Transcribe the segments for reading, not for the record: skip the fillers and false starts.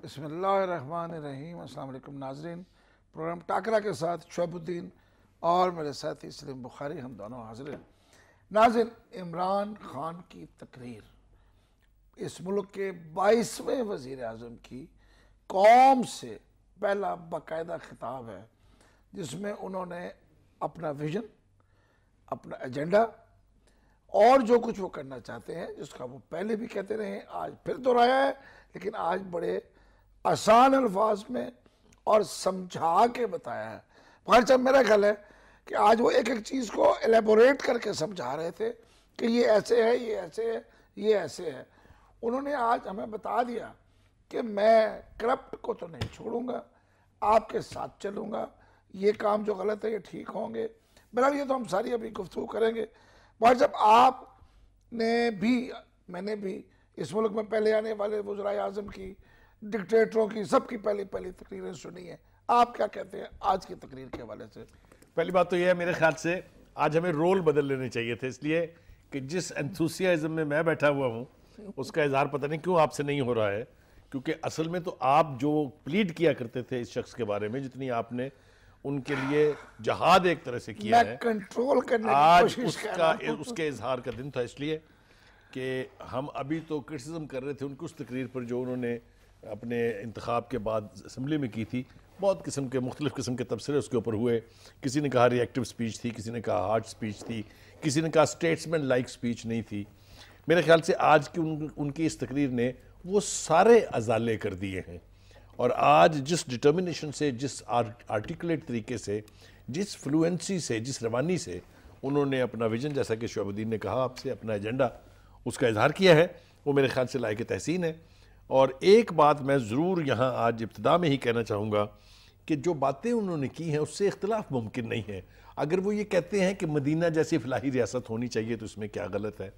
बिस्मिल्लाहिर्रहमानिर्रहीम। अस्सलाम वालेकुम नाजरीन। प्रोग्राम टाकरा के साथ शुएबुद्दीन और मेरे साथी सलीम बुखारी, हम दोनों हाजिर हैं। नाज़रीन, इमरान खान की तकरीर, इस मुल्क के 22वें वज़ीर आज़म की कौम से पहला बाकायदा खिताब है, जिसमें उन्होंने अपना विजन, अपना एजेंडा और जो कुछ वो करना चाहते हैं, जिसका वो पहले भी कहते रहे हैं, आज फिर दोहराया है, लेकिन आज बड़े आसान अल्फाज में और समझा के बताया है। भाई साहब, मेरा ख्याल है कि आज वो एक एक चीज़ को एलेबोरेट करके समझा रहे थे कि ये ऐसे है, ये ऐसे है, ये ऐसे है। उन्होंने आज हमें बता दिया कि मैं करप्ट को तो नहीं छोड़ूंगा, आपके साथ चलूंगा, ये काम जो गलत है ये ठीक होंगे। बहरहाल ये तो हम सारी अभी गुफ्तगू करेंगे। भाई साहब, आपने भी, मैंने भी इस मुल्क में पहले आने वाले वज़राए आज़म की, डिक्टेटरों की, सबकी पहली पहली तकरीरें सुनी है। आप क्या कहते हैं आज की तकरीर के हवाले से? पहली बात तो यह है, मेरे ख्याल से आज हमें रोल बदल लेने चाहिए थे, इसलिए कि जिस एंथुसियाज्म में मैं बैठा हुआ हूँ उसका इजहार पता नहीं क्यों आपसे नहीं हो रहा है, क्योंकि असल में तो आप जो प्लीड किया करते थे इस शख्स के बारे में, जितनी आपने उनके लिए जहाद एक तरह से किया है, कंट्रोल करने की आज कोशिश कर रहा हूं। उसके इजहार का दिन था। इसलिए कि हम अभी तो क्रिटिसिज्म कर रहे थे उनकी उस तकरीर पर जो उन्होंने अपने इंतखाब के बाद असम्बली में की थी। बहुत किस्म के मुख्तलिफ़ किस्म के तबसरे उसके ऊपर हुए। किसी ने कहा रिएक्टिव स्पीच थी, किसी ने कहा हार्ड स्पीच थी, किसी ने कहा स्टेट्समैन लाइक स्पीच नहीं थी। मेरे ख्याल से आज की उनकी इस तकरीर ने वो सारे अजाले कर दिए हैं। और आज जिस डिटर्मिनेशन से, जिस आर्टिकुलेट तरीके से, जिस फ्लुएंसी से, जिस रवानी से उन्होंने अपना विजन, जैसा कि शुएबुद्दीन ने कहा आपसे, अपना एजेंडा उसका इजहार किया है, वो मेरे ख्याल से लायक तहसीन है। और एक बात मैं ज़रूर यहाँ आज इब्तिदा में ही कहना चाहूँगा कि जो बातें उन्होंने की हैं उससे इख्तिलाफ मुमकिन नहीं है। अगर वो ये कहते हैं कि मदीना जैसी फलाही रियासत होनी चाहिए तो इसमें क्या गलत है?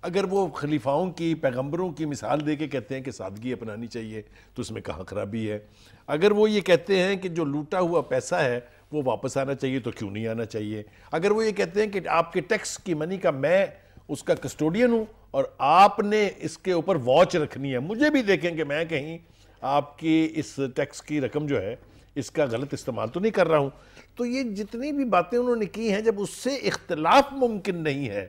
अगर वो खलीफाओं की, पैगंबरों की मिसाल दे के कहते हैं कि सादगी अपनानी चाहिए तो इसमें कहाँ खराबी है? अगर वो ये कहते हैं कि जो लूटा हुआ पैसा है वो वापस आना चाहिए तो क्यों नहीं आना चाहिए? अगर वो ये कहते हैं कि आपके टैक्स की मनी का मैं उसका कस्टोडियन हूँ और आपने इसके ऊपर वॉच रखनी है, मुझे भी देखें कि मैं कहीं आपकी इस टैक्स की रकम जो है इसका गलत इस्तेमाल तो नहीं कर रहा हूँ, तो ये जितनी भी बातें उन्होंने की हैं, जब उससे इख्तिलाफ मुमकिन नहीं है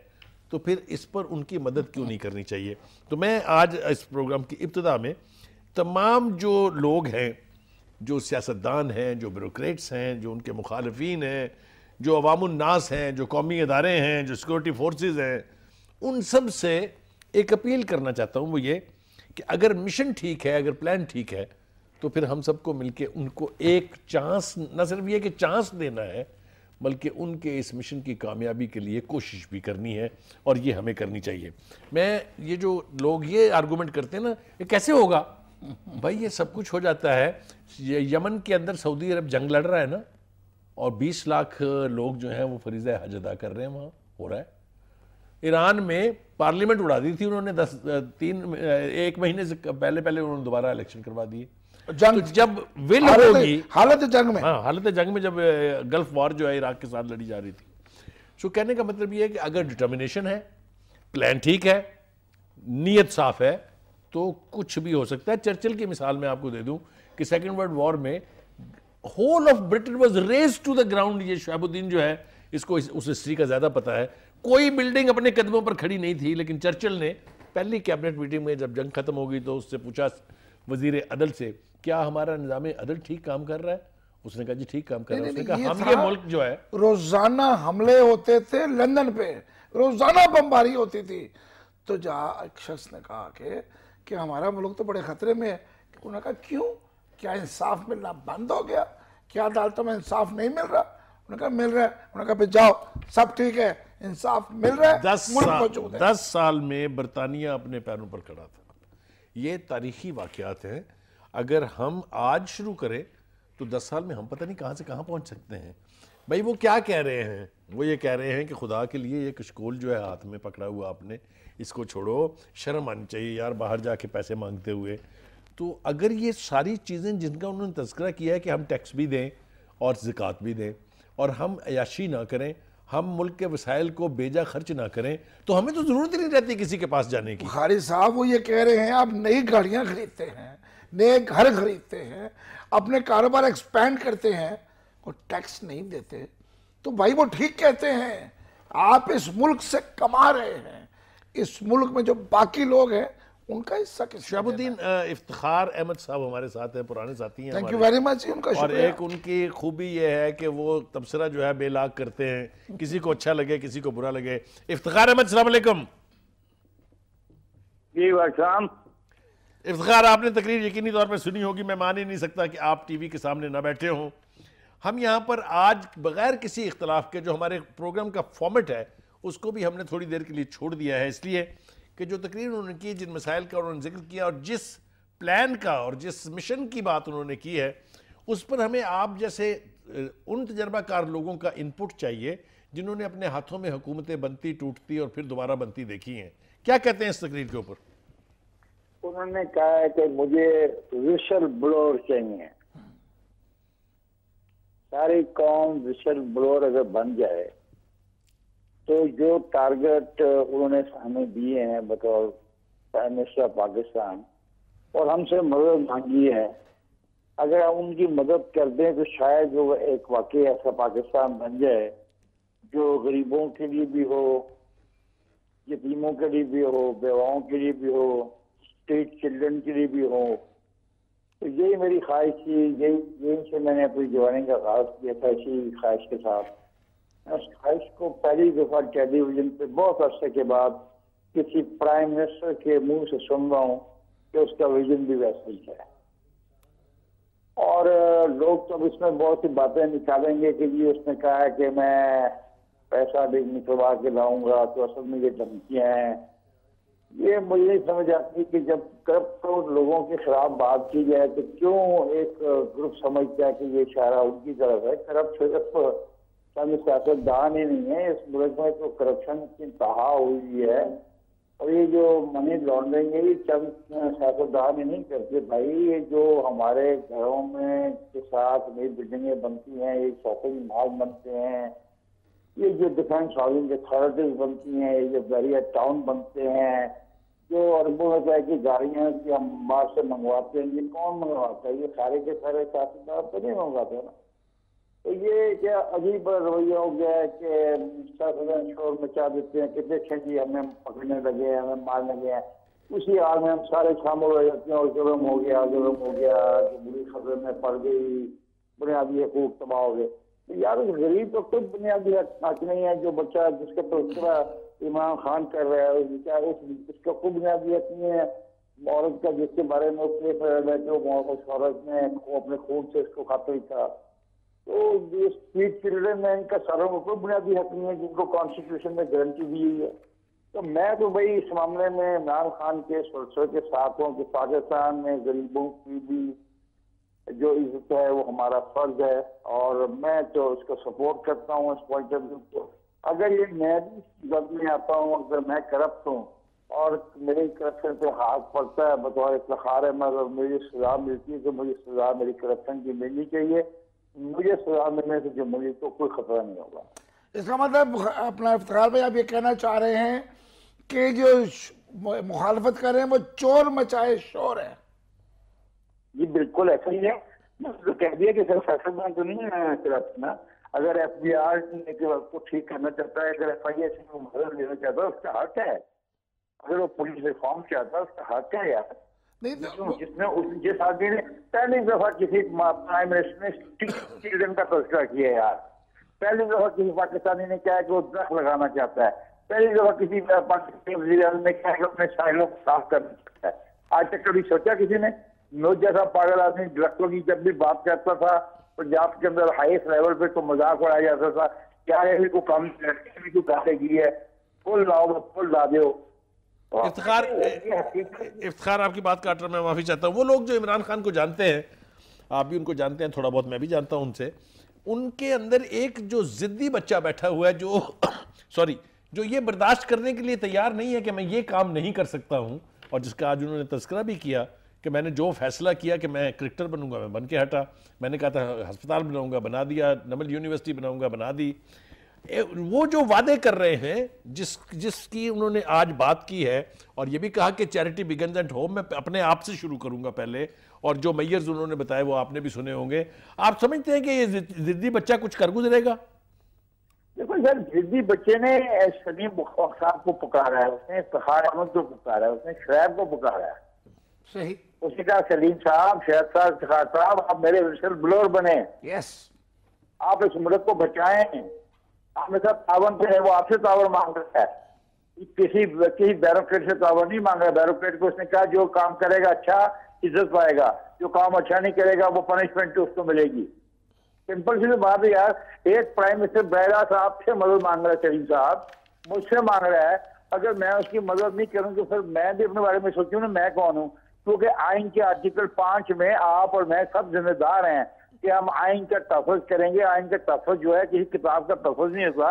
तो फिर इस पर उनकी मदद क्यों नहीं करनी चाहिए? तो मैं आज इस प्रोग्राम की इब्तिदा में तमाम जो लोग हैं, जो सियासतदान हैं, जो ब्यूरोक्रेट्स हैं, जो उनके मुखालिफिन हैं, जो अवामुन्नास हैं, जो कौमी अदारे हैं, जो सिक्योरिटी फोर्सेस हैं, उन सब से एक अपील करना चाहता हूँ। वो ये कि अगर मिशन ठीक है, अगर प्लान ठीक है, तो फिर हम सबको मिलके उनको एक चांस, न सिर्फ ये कि चांस देना है, बल्कि उनके इस मिशन की कामयाबी के लिए कोशिश भी करनी है, और ये हमें करनी चाहिए। मैं ये जो लोग ये आर्गूमेंट करते हैं ना, ये कैसे होगा भाई? ये सब कुछ हो जाता है। यमन के अंदर सऊदी अरब जंग लड़ रहा है ना, और 20 लाख लोग जो हैं वो फरीज़ा हज अदा कर रहे हैं, वहाँ हो रहा है। ईरान में पार्लियामेंट उड़ा दी थी उन्होंने, 1 महीने से पहले उन्होंने दोबारा इलेक्शन करवा दिए। जंग, तो जब विल होगी, हालत जंग में, हाँ, हालत जंग में, जब गल्फ वॉर जो है इराक के साथ लड़ी जा रही थी। सो कहने का मतलब ये है कि अगर डिटर्मिनेशन है, प्लान ठीक है, नीयत साफ है, तो कुछ भी हो सकता है। चर्चिल की मिसाल मैं आपको दे दूं कि सेकेंड वर्ल्ड वॉर में whole of Britain was razed to the ground. ये शुएबुद्दीन जो है, इसको उस हिस्ट्री का ज्यादा पता है। कोई बिल्डिंग अपने कदमों पर खड़ी नहीं थी, लेकिन चर्चिल ने पहली कैबिनेट मीटिंग में जब जंग खत्म हो गई तो उससे पूछा वजीर अदल से, क्या हमारा निज़ाम अदल ठीक काम कर रहा है? उसने कहा जी ठीक काम कर रहा है। उसने कहा हम ये मुल्क जो है, रोजाना हमले होते थे लंदन पे, रोजाना बमबारी होती थी, तो जहाँ एक शख्स ने कहा कि हमारा मुल्क तो बड़े खतरे में है। उन्होंने कहा क्यों? क्या इंसाफ मिलना बंद हो गया? क्या अदालतों में इंसाफ नहीं मिल रहा? उन्होंने कहा मिल रहा है। उन्होंने कहा फिर जाओ, सब ठीक है, इंसाफ मिल रहा है, 10 साल में बरतानिया अपने पैरों पर खड़ा था। ये तारीखी वाकयात हैं। अगर हम आज शुरू करें तो 10 साल में हम पता नहीं कहाँ से कहाँ पहुँच सकते हैं। भाई वो क्या कह रहे हैं? वो ये कह रहे हैं कि खुदा के लिए ये कशकोल जो है हाथ में पकड़ा हुआ आपने, इसको छोड़ो, शर्म आनी चाहिए यार बाहर जाके पैसे मांगते हुए। तो अगर ये सारी चीज़ें जिनका उन्होंने तज़किरा किया है कि हम टैक्स भी दें और ज़कात भी दें और हम अयाशी ना करें, हम मुल्क के वसाइल को बेजा खर्च ना करें, तो हमें तो ज़रूरत ही नहीं रहती किसी के पास जाने की। बुखारी साहब वो ये कह रहे हैं आप नई गाड़ियां खरीदते हैं, नए घर खरीदते हैं, अपने कारोबार एक्सपैंड करते हैं और टैक्स नहीं देते, तो भाई वो ठीक कहते हैं। आप इस मुल्क से कमा रहे हैं, इस मुल्क में जो बाकी लोग हैं उनका हिस्सा किस। शहाबुद्दीन इफ्तिखार अहमद साहब हमारे साथ हैं, पुराने साथी हैं। Thank you very much. उनका और एक उनकी खूबी ये है कि वो तबसरा जो है बेलाग करते हैं, किसी को अच्छा लगे किसी को बुरा लगे। इफ्तिखार अहमद अस्सलाम वालेकुम। जी वालेकुम। इफ्तिखार, आपने तकरीर यकीनी तौर पर सुनी होगी, मैं मान ही नहीं सकता कि आप टीवी के सामने ना बैठे हों। हम यहाँ पर आज बगैर किसी इख्तलाफ के जो हमारे प्रोग्राम का फॉर्मेट है उसको भी हमने थोड़ी देर के लिए छोड़ दिया है, इसलिए कि जो तकरीर उन्होंने की, जिन मसाइल का उन्होंने जिक्र किया और जिस प्लान का और जिस मिशन की बात उन्होंने की है, उस पर हमें आप जैसे उन तजर्बाकार लोगों का इनपुट चाहिए जिन्होंने अपने हाथों में हुकूमतें बनती टूटती और फिर दोबारा बनती देखी हैं। क्या कहते हैं इस तकरीर के ऊपर? उन्होंने कहा है कि मुझे विशल ब्लोअर चाहिए। सारी कौम विशल ब्लोअर अगर बन जाए तो जो टारगेट उन्होंने हमें दिए हैं बतौर प्राइम मिनिस्टर पाकिस्तान और हमसे मदद मांगी है, अगर हम उनकी मदद कर दें तो शायद वो एक वाकई ऐसा पाकिस्तान बन जाए जो गरीबों के लिए भी हो, यतीमों के लिए भी हो, बेवाओं के लिए भी हो, स्ट्रीट चिल्ड्रन के लिए भी हो। तो यही मेरी ख्वाहिश थी, यही से मैंने अपनी जवानी का आगाज किया था, इसी ख्वाहिश के साथ। उस ख्वाहिश को पहली दफा टेलीविजन पे बहुत अरसे के बाद किसी प्राइम मिनिस्टर के मुंह से सुन रहा हूँ कि उसका विजन भी वैसा ही है। और लोग तो इसमें बहुत सी बातें निकालेंगे कि जी उसने कहा है कि मैं पैसा भी निकलवा के लाऊंगा, तो असल में ये धमकियां हैं। ये मुझे नहीं समझ आती कि जब करप्ट लोगों के खिलाफ बात की जाए तो क्यों एक ग्रुप समझता है कि ये इशारा उनकी तरफ है। करप्ट सिर्फ चंद सियासतदान ही नहीं है, इस मुल्क में तो करप्शन की इंतहा हुई है। और ये जो मनी लॉन्ड्रिंग है ये चंद सियासतदान ही नहीं करते भाई, ये जो हमारे घरों में के साथ नई बिल्डिंगें बनती हैं, ये शॉपिंग मॉल बनते हैं, ये जो डिफेंस हाउसिंग अथॉरिटीज बनती हैं, ये जो बैरियर टाउन बनते हैं, जो अरबों रुपए की गाड़ियां की हम बाहर से मंगवाते हैं, ये कौन मंगवाता है? ये सारे के सारे सियासतदान तो नहीं मंगवाते ना। तो ये क्या अजीब रवैया हो गया है कि शोर मचा देते हैं कि देखें जी हमें पकड़ने लगे हैं, हमें मारने लगे हैं, उसी हाल में हम सारे शामिल हो जाते हैं और जुल्म हो गया, जो बुरी खबर में पड़ गई, बुनियादी हकूक तबाह हो गए। यार गरीब तो खुद बुनियादी हक नहीं है। जो बच्चा जिसके तस्करा इमरान खान कर रहा है उसका खुद बुनियादी हक नहीं है। औरत का जिसके बारे में उस औरत ने अपने खून से इसको कातिल था, तो स्ट्रीट चिल्ड्रन में इनका सारों को कोई बुनियादी हक नहीं है जिनको कॉन्स्टिट्यूशन में गारंटी दी हुई है। तो मैं तो भाई इस मामले में इमरान खान के सुरक्षा के साथ हूँ कि पाकिस्तान में गरीबों की भी जो इज्जत है वो हमारा फर्ज है और मैं तो उसको सपोर्ट करता हूँ इस पॉइंट ऑफ व्यू को। अगर ये मैं भी जब में आता हूँ, अगर मैं करप्ट हूँ और मेरे करप्शन पे हाथ पड़ता है बतौर इफ्तिखार अहमद और मुझे सजा मिलती है तो मुझे सजा मेरी करप्शन की मिलनी चाहिए। मुझे सजा मिलने से जो मुझे तो कोई खतरा नहीं होगा। इसका मतलब अपना इफ्तिखार भाई आप ये कहना चाह रहे हैं कि जो मुखालफत कर रहे हैं वो चोर मचाए शोर है? ये बिल्कुल ऐसा ही है। तो कह दिया कि सिर्फ फैसलदान तो नहीं है करप्ट ना। अगर FBI को ठीक करना चाहता है, अगर FIA से मदद लेना चाहता है उसका हक है। अगर वो पुलिस रिफॉर्म चाहता है उसका हक है यार। नहीं तो जिसने जिस आदमी ने पहली दफा किसी प्राइम मिनिस्टर ने चिल्ड्रन का तस्करा किया यार, पहली दफा किसी पाकिस्तानी ने कहा कि वो दरख्त लगाना चाहता है, पहली दफा किसी पाकिस्तानी वज़ीर-ए-आज़म ने कहा कि अपने साहिलों को साफ करना चाहता है। आज तक कभी सोचा किसी ने? नोट जैसा पागल आदमी दरख्तों की जब भी बात करता था पंजाब के अंदर हाईएस्ट लेवल पे तो मजाक उड़ाया जाता था, क्या है को कम की है, फुल लाओ फुल ला दो। इफ्तिखार आपकी बात काट रहा, मैं माफी चाहता हूँ। वो लोग जो इमरान खान को जानते हैं, आप भी उनको जानते हैं, थोड़ा बहुत मैं भी जानता हूँ उनसे, उनके अंदर एक जो जिद्दी बच्चा बैठा हुआ है जो सॉरी जो ये बर्दाश्त करने के लिए तैयार नहीं है कि मैं ये काम नहीं कर सकता हूँ, और जिसका आज उन्होंने तज़किरा भी किया कि मैंने जो फैसला किया कि मैं क्रिकेटर बनूंगा मैं बन के हटा, मैंने कहा था अस्पताल बनाऊंगा बना दिया, नमल यूनिवर्सिटी बनाऊंगा बना दी। वो जो वादे कर रहे हैं जिसकी उन्होंने आज बात की है, और ये भी कहा कि चैरिटी बिगिंस एट होम, मैं अपने आप से शुरू करूंगा पहले और जो मेयर्स उन्होंने बताया वो आपने भी सुने होंगे। आप समझते हैं कि ये जिद्दी बच्चा कुछ कर गुजरेगा? देखो सर, जिद्दी बच्चे ने सलीम साहब को पुकारा है, उसने इफ्तिखार अहमद को पुकारा है, उसने शोएब को पुकारा है। सही। उसने कहा सलीम साहब, शोएब साहब, इफ्तिखार साहब, आप मेरे विशल ब्लोअर बने, यस, आप इस मुल्क को बचाएं, आप मेरे साथ तावन करें। वो आपसे तावन मांग रहा है, किसी बैरोक्रेट से तावन नहीं मांग रहा। बैरोक्रेट को उसने कहा जो काम करेगा अच्छा इज्जत पाएगा, जो काम अच्छा नहीं करेगा वो पनिशमेंट उसको मिलेगी। सिंपल सी बात है यार, एक प्राइम मिनिस्टर बहरा साहब से मदद मांग रहा है, सलीम साहब मुझसे मांग रहा है। अगर मैं उसकी मदद नहीं करूं तो फिर मैं भी अपने बारे में सोचूं ना, मैं कौन हूं? क्योंकि आइन के आर्टिकल 5 में आप और मैं सब जिम्मेदार हैं कि हम आइन का तहफ़्फ़ुज़ करेंगे। आइन का तहफ़्फ़ुज़ जो है किसी किताब का तहफ़्फ़ुज़ नहीं होता,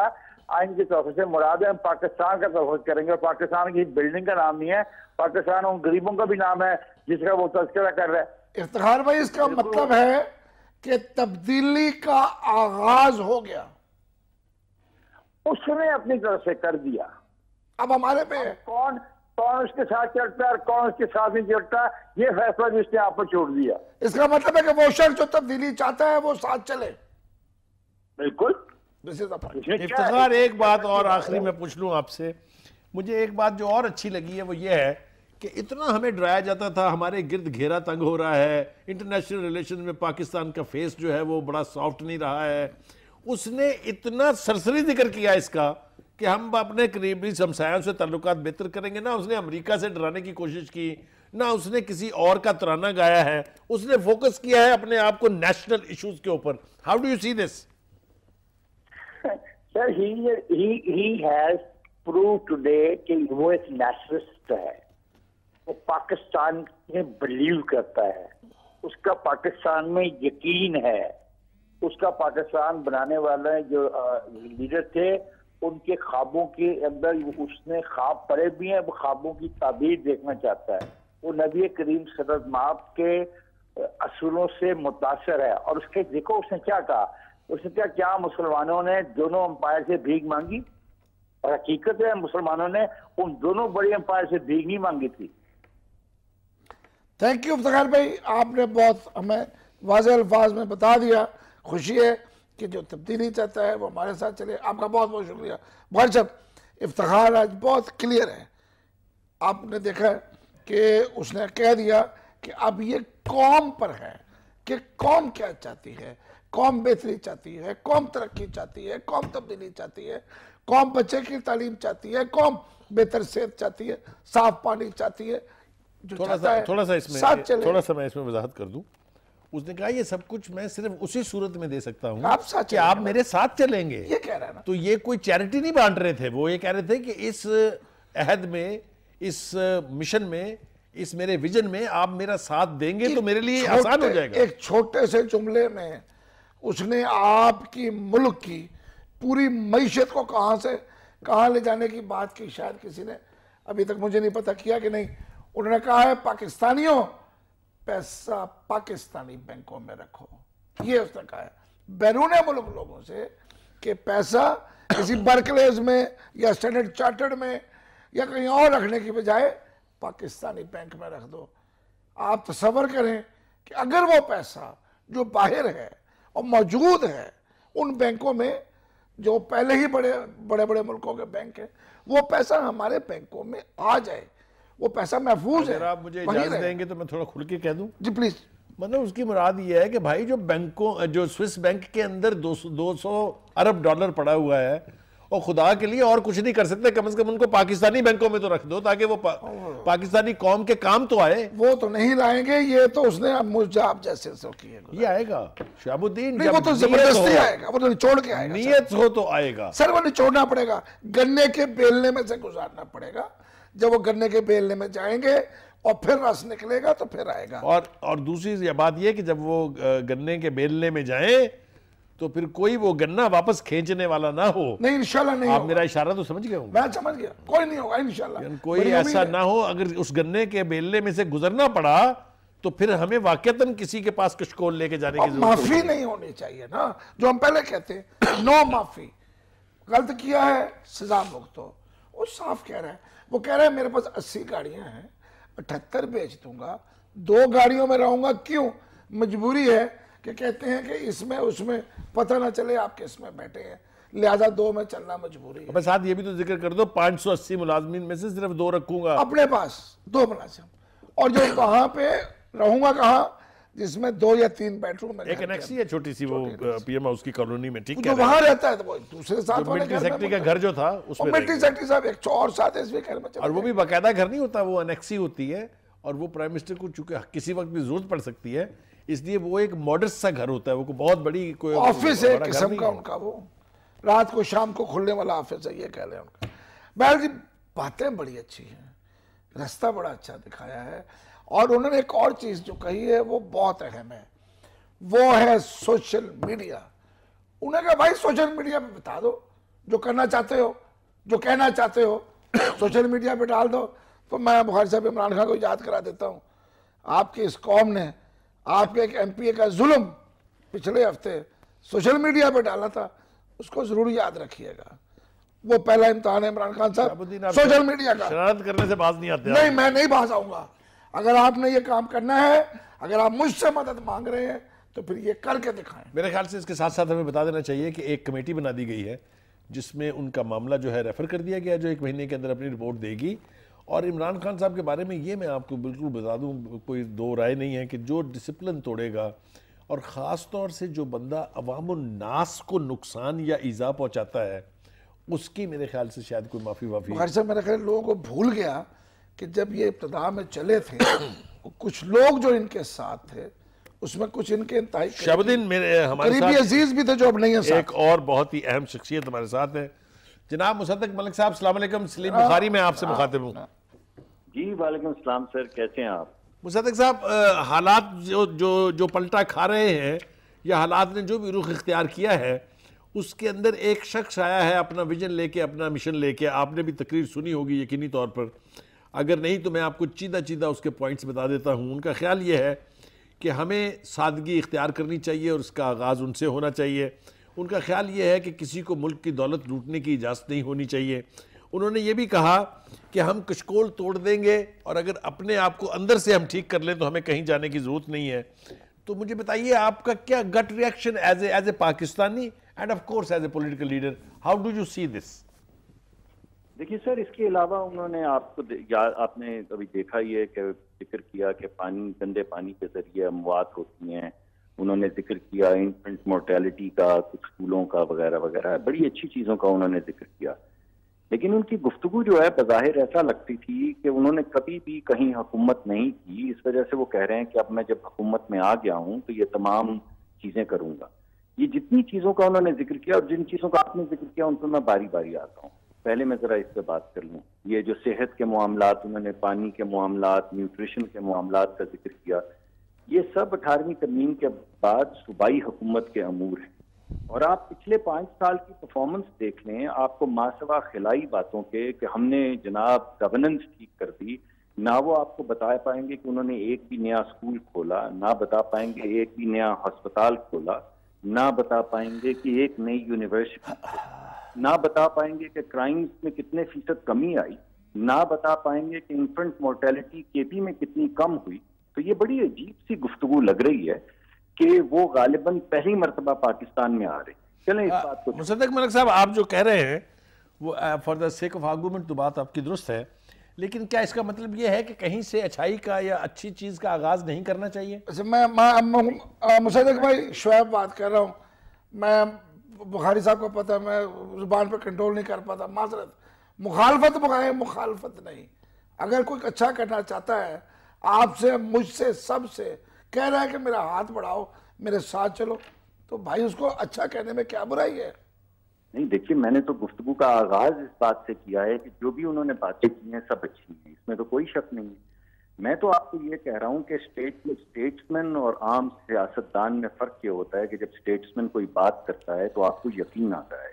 आइन के तहफ़्फ़ुज़ से मुराद है हम पाकिस्तान का तहफ़्फ़ुज़ करेंगे। और पाकिस्तान की बिल्डिंग का नाम नहीं है, पाकिस्तान उन गरीबों का भी नाम है जिसका वो तज़किरा कर रहा है। इफ्तिखार भाई, इसका मतलब है कि तब्दीली का आगाज हो गया, उसने अपनी तरफ से कर दिया। अब हमारे पे है कौन कौन उसके साथ चलता है और कौन उसके साथ नहीं चलता, ये फैसला भी उसने आप पर छोड़ दिया। इसका मतलब है कि वो शख्स जो तब्दीली चाहता है वो साथ चले। बिल्कुल। इफ्तिखार, एक बात और आखिरी में पूछ लूं आपसे, मुझे एक बात जो और अच्छी लगी है वो ये है कि इतना हमें डराया जाता था, हमारे गिर्द घेरा तंग हो रहा है, इंटरनेशनल रिलेशन में पाकिस्तान का फेस जो है वो बड़ा सॉफ्ट नहीं रहा है। उसने इतना सरसरी जिक्र किया इसका कि हम अपने करीबी हमसायों से ताल्लुकात बेहतर करेंगे। ना उसने अमेरिका से डराने की कोशिश की, ना उसने किसी और का तराना गाया है, उसने फोकस किया है अपने आप को नेशनल इश्यूज के ऊपर। How do you see this? Sir, he has prove today कि वो एक नेशनलिस्ट है, वो पाकिस्तान में बिलीव करता है, उसका पाकिस्तान में यकीन है, उसका पाकिस्तान बनाने वाले जो लीडर थे उनके ख्वाबों के अंदर उसने ख्वाब पड़े भी हैं, वो ख्वाबों की ताबीर देखना चाहता है। वो नबी करीम सल्लल्लाहु अलैहि वसल्लम के असूलों से मुतासर है। और उसके देखो उसने क्या कहा, उसने क्या मुसलमानों ने दोनों अंपायर से भीख मांगी? और हकीकत है मुसलमानों ने उन दोनों बड़ी अंपायर से भीख नहीं मांगी थी। थैंक यू इफ्तिखार भाई, आपने बहुत हमें वाज़ेह अल्फाज में बता दिया। खुशी है कि जो तब्दीली चाहता है वो हमारे साथ चले। आपका बहुत बहुत शुक्रिया। बहुत सब इफ्तिखार आज बहुत क्लियर है। आपने देखा कि उसने कह दिया कि अब ये कौम पर है कि कौम क्या चाहती है। कौम बेहतरी चाहती है, कौम तरक्की चाहती है, कौम तब्दीली चाहती है, कौम बच्चे की तालीम चाहती है, कौम बेहतर सेहत चाहती है, साफ पानी चाहती है। थोड़ा सा मैं इसमें वजाहत कर दूं। उसने कहा ये सब कुछ मैं सिर्फ उसी सूरत में दे सकता हूं कि आप मेरे साथ चलेंगे। ये कह रहा है ना। तो ये कोई चैरिटी नहीं बांट रहे थे, वो ये कह रहे थे कि इस अहद में, इस मिशन में, इस मेरे विजन में आप मेरा साथ देंगे तो मेरे लिए आसान हो जाएगा। एक छोटे से जुमले में उसने आपकी मुल्क की पूरी मईशत को कहां ले जाने की बात की। शायद किसी ने अभी तक, मुझे नहीं पता किया कि नहीं, उन्होंने कहा है पाकिस्तानियों पैसा पाकिस्तानी बैंकों में रखो। ये उसने कहा है बैरून मुल्क लोगों से कि पैसा किसी बर्कलेज में या स्टैंडर्ड चार्टर्ड में या कहीं और रखने की बजाय पाकिस्तानी बैंक में रख दो। आप तसव्वुर करें कि अगर वो पैसा जो बाहर है और मौजूद है उन बैंकों में जो पहले ही बड़े बड़े मुल्कों के बैंक हैं, वो पैसा हमारे बैंकों में आ जाए, वो पैसा महफूज है। अगर आप मुझे इजाजत देंगे तो मैं थोड़ा खुल के कह दूं। जी प्लीज। मतलब उसकी मुराद ये है कि भाई जो बैंकों, जो स्विस बैंक के अंदर 200 अरब डॉलर पड़ा हुआ है और खुदा के लिए और कुछ नहीं कर सकते, कम से कम उनको पाकिस्तानी बैंकों में तो रख दो ताकि वो पाकिस्तानी कौम के काम तो आए। वो तो नहीं लाएंगे, ये तो उसने मुझाब जैसे सो किए। ये आएगा शहाबुद्दीन, वो तो जबरदस्ती आएगा, वो तो निचोड़ के आएगा। नियत हो तो आएगा सर, वो निचोड़ना पड़ेगा, गन्ने के बेलने में से गुजारना पड़ेगा। जब वो गन्ने के बेलने में जाएंगे और फिर रस निकलेगा तो फिर आएगा। और दूसरी बात यह कि जब वो गन्ने के बेलने में जाए तो फिर कोई वो गन्ना वापस खींचने वाला ना हो। नहीं, इंशाल्लाह नहीं। आप मेरा इशारा तो समझ गए होंगे। मैं समझ गया, कोई नहीं होगा इंशाल्लाह। कोई ऐसा ना हो, अगर उस गन्ने के बेलने में से गुजरना पड़ा तो फिर हमें वाकईतन किसी के पास कशकोल लेके जाने की जरूरत माफी नहीं होनी चाहिए ना, जो हम पहले कहते हैं नो माफी। गलत किया है सजा मुक्त हो। वो साफ कह रहा है, वो कह रहा है मेरे पास 80 गाड़ियां हैं, 78 बेच दूंगा, 2 गाड़ियों में रहूंगा, क्यों? मजबूरी है कि कहते हैं कि इसमें उसमें पता ना चले आप किस में बैठे हैं, लिहाजा 2 में चलना मजबूरी है। साथ ये भी तो जिक्र कर दो 580 मुलाजमीन में से सिर्फ 2 रखूंगा अपने पास, 2 मुलाजिम, और जो कहाँ पे रहूंगा, कहाँ जिसमें 2 या 3 बेडरूम है, एक एनेक्सी है छोटी सी, वो पीएम हाउस की कॉलोनी में, ठीक है, जो वहां रहता है तो वो दूसरे साथ वाले मिलिट्री सेक्रेटरी का घर जो था उसमें, मिलिट्री सेक्रेटरी साहब एक और साथ इसमें घर में, और वो भी बाकायदा घर नहीं होता, वो एनेक्सी होती है, और वो प्राइम मिनिस्टर को चूंकि किसी वक्त भी जरूरत पड़ सकती है, इसलिए वो एक मॉडर्न सा घर होता है, वो बहुत बड़ी कोई ऑफिस है किस्म का उनका, वो रात को शाम को खुलने वाला ऑफिस है, ये कह लें उनका। बहर जी बातें बड़ी अच्छी हैं, रास्ता बड़ा अच्छा दिखाया है, और उन्होंने एक और चीज जो कही है वो बहुत अहम है, वो है सोशल मीडिया। उन्होंने कहा भाई सोशल मीडिया पे बता दो जो करना चाहते हो, जो कहना चाहते हो सोशल मीडिया पे डाल दो। तो मैं बुखारी साहब इमरान खान को याद करा देता हूँ, आपकी इस कौम ने आपके एक एमपीए का जुल्म पिछले हफ्ते सोशल मीडिया पे डाला था, उसको जरूर याद रखिएगा। वो पहला इम्तिहान है इमरान खान साहब सोशल मीडिया का। शरारत करने से बाज नहीं आते। नहीं, मैं नहीं बाज आऊंगा। अगर आपने ये काम करना है, अगर आप मुझसे मदद मांग रहे हैं तो फिर ये करके दिखाएं। मेरे ख्याल से इसके साथ साथ हमें बता देना चाहिए कि एक कमेटी बना दी गई है जिसमें उनका मामला जो है रेफर कर दिया गया, जो 1 महीने के अंदर अपनी रिपोर्ट देगी। और इमरान खान साहब के बारे में ये मैं आपको बिल्कुल बता दूं, कोई 2 राय नहीं है कि जो डिसिप्लिन तोड़ेगा और ख़ास तौर से जो बंदा अवामुन्नास को नुकसान या ईज़ा पहुंचाता है, उसकी मेरे ख्याल से शायद कोई माफ़ी बुखारी साहब मेरे ख्याल लोगों को भूल गया कि जब ये इब्तिदा में चले थे कुछ लोग जो इनके साथ थे उसमें कुछ इनके इंतहाई शबुद्दीन मेरे हमारे करीबी अजीज भी थे जो अब नहीं है। एक और बहुत ही अहम शख्सियत हमारे साथ है जनाब मुसद्दक मलिक साहब। अस्सलाम वालेकुम। सलीम बुखारी में आपसे मुखातिब हूँ। जी वालेकुम सलाम सर, कैसे हैं आप? मुसद्दक साहब, हालात जो पलटा खा रहे हैं या हालात ने जो भी रुख इख्तियार किया है, उसके अंदर एक शख्स आया है अपना विजन लेके, अपना मिशन लेके। आपने भी तकरीर सुनी होगी यकीनी तौर पर, अगर नहीं तो मैं आपको चीदा उसके पॉइंट्स बता देता हूँ। उनका ख्याल ये है कि हमें सादगी इख्तियार करनी चाहिए और उसका आगाज़ उनसे होना चाहिए। उनका ख्याल ये है कि किसी को मुल्क की दौलत लूटने की इजाज़त नहीं होनी चाहिए। उन्होंने ये भी कहा कि हम कशकोल तोड़ देंगे और अगर अपने आप को अंदर से हम ठीक कर लें तो हमें कहीं जाने की ज़रूरत नहीं है। तो मुझे बताइए आपका क्या gut reaction as a Pakistani and of course as a political leader, how do you see this? देखिए सर, इसके अलावा उन्होंने आपने अभी देखा ही है कि जिक्र किया कि गंदे पानी के जरिए अमवात होती हैं। उन्होंने जिक्र किया इन्फेंट मोर्टेलिटी का, कुछ स्कूलों का वगैरह वगैरह, बड़ी अच्छी चीज़ों का उन्होंने जिक्र किया। लेकिन उनकी गुफ्तगू जो है बज़ाहिर ऐसा लगती थी कि उन्होंने कभी भी कहीं हुकूमत नहीं की। इस वजह से वो कह रहे हैं कि अब मैं जब हुकूमत में आ गया हूँ तो ये तमाम चीज़ें करूँगा। ये जितनी चीज़ों का उन्होंने जिक्र किया और जिन चीज़ों का आपने जिक्र किया उन पर मैं बारी बारी आता हूँ। पहले मैं ज़रा इस पर बात कर लूँ। ये जो सेहत के मामलात, उन्होंने पानी के मामलात, न्यूट्रिशन के मामलात का जिक्र किया, ये सब 18वीं तरमीम के बाद सूबाई हुकूमत के अमूर हैं। और आप पिछले 5 साल की परफॉर्मेंस देख लें, आपको मासवा खिलाई बातों के कि हमने जनाब गवर्नेंस ठीक कर दी, ना वो आपको बता पाएंगे कि उन्होंने एक भी नया स्कूल खोला, ना बता पाएंगे एक भी नया अस्पताल खोला, ना बता पाएंगे कि एक नई यूनिवर्सिटी, ना बता पाएंगे कि क्राइम्स में कितने फीसद कमी आई, ना बता पाएंगे कि इन्फेंट मोर्टेलिटी केपी में कितनी कम हुई। तो ये बड़ी अजीब सी गुफ्तगू लग रही है कि वो गालिबन पहली मर्तबा पाकिस्तान में आ रहे। चलें इस बात को। मुसद्दक मलिक साहब, आप जो कह रहे हैं वो for the sake of argument तो बात आपकी दुरुस्त है, लेकिन क्या इसका मतलब ये है कि कहीं से अच्छाई का या अच्छी चीज़ का आगाज़ नहीं करना चाहिए? मैं मुसद्दक भाई शुएब बात कर रहा हूँ। मैं बुखारी साहब को पता है मैं जुबान पर कंट्रोल नहीं कर पाता, माजरत। मुखालफत बुखाए, मुखालफत नहीं। अगर कोई अच्छा करना चाहता है, आपसे, मुझसे, सबसे कह रहा है कि मेरा हाथ बढ़ाओ, मेरे साथ चलो, तो भाई उसको अच्छा कहने में क्या बुराई है? नहीं, देखिए, मैंने तो गुफ्तगू का आगाज इस बात से किया है कि जो भी उन्होंने बातें की हैं सब अच्छी हैं, इसमें तो कोई शक नहीं है। मैं तो आपको ये कह रहा हूँ कि स्टेट्समैन और आम सियासतदान में फ़र्क ये होता है कि जब स्टेट्समैन कोई बात करता है तो आपको यकीन आता है,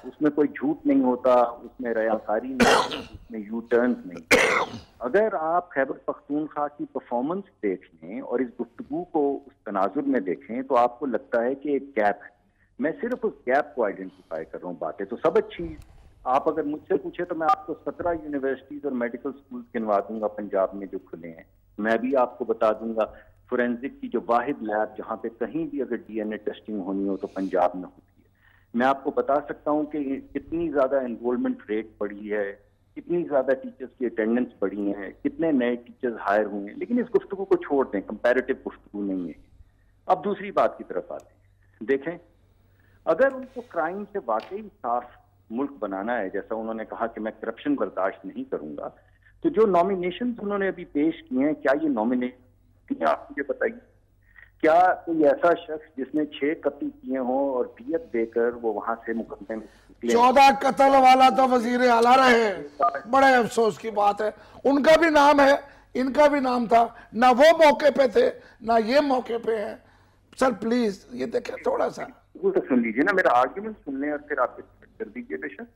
उसमें कोई झूठ नहीं होता, उसमें रयाकारी नहीं, उसमें यू टर्न नहीं। अगर आप खैबर पख्तूनख्वा की परफॉर्मेंस देख लें और इस गुफ्तगू को उस तनाजुर में देखें तो आपको लगता है कि एक गैप है। मैं सिर्फ उस गैप को आइडेंटिफाई कर रहा हूँ। बातें तो सब अच्छी, आप अगर मुझसे पूछे तो मैं आपको 17 यूनिवर्सिटीज और मेडिकल स्कूल गिनवा दूंगा पंजाब में जो खुले हैं। मैं भी आपको बता दूंगा, फोरेंसिक की जो वाहिद लैब जहाँ पे कहीं भी अगर डीएनए टेस्टिंग होनी हो तो पंजाब में होती है। मैं आपको बता सकता हूँ कि कितनी ज्यादा एनरोलमेंट रेट बढ़ी है, कितनी ज्यादा टीचर्स की अटेंडेंस बढ़ी है, कितने नए टीचर्स हायर हुए हैं। लेकिन इस गुफ्तगू को छोड़ दें, कंपैरेटिव गुफ्तगू नहीं है। अब दूसरी बात की तरफ आते हैं। देखें, अगर उनको क्राइम से वाकई साफ मुल्क बनाना है, जैसा उन्होंने कहा कि मैं करप्शन बर्दाश्त नहीं करूंगा, तो जो नॉमिनेशन उन्होंने अभी पेश किए हैं, क्या ये नॉमिनेशन, आप मुझे बताइए, क्या कोई ऐसा शख्स जिसने 6 कत्ल किए हों और दियत देकर वो वहां से मुकदमे में 14 कत्ल वाला तो वजीर आला रहे, बड़े अफसोस की बात है। उनका भी नाम है, इनका भी नाम था, ना वो मौके पे थे ना ये मौके पे है। सर प्लीज ये देखें थोड़ा सा, वो तो सुन लीजिए ना, मेरा आर्ग्यूमेंट सुन लें और फिर आप कर दीजिए बेशक।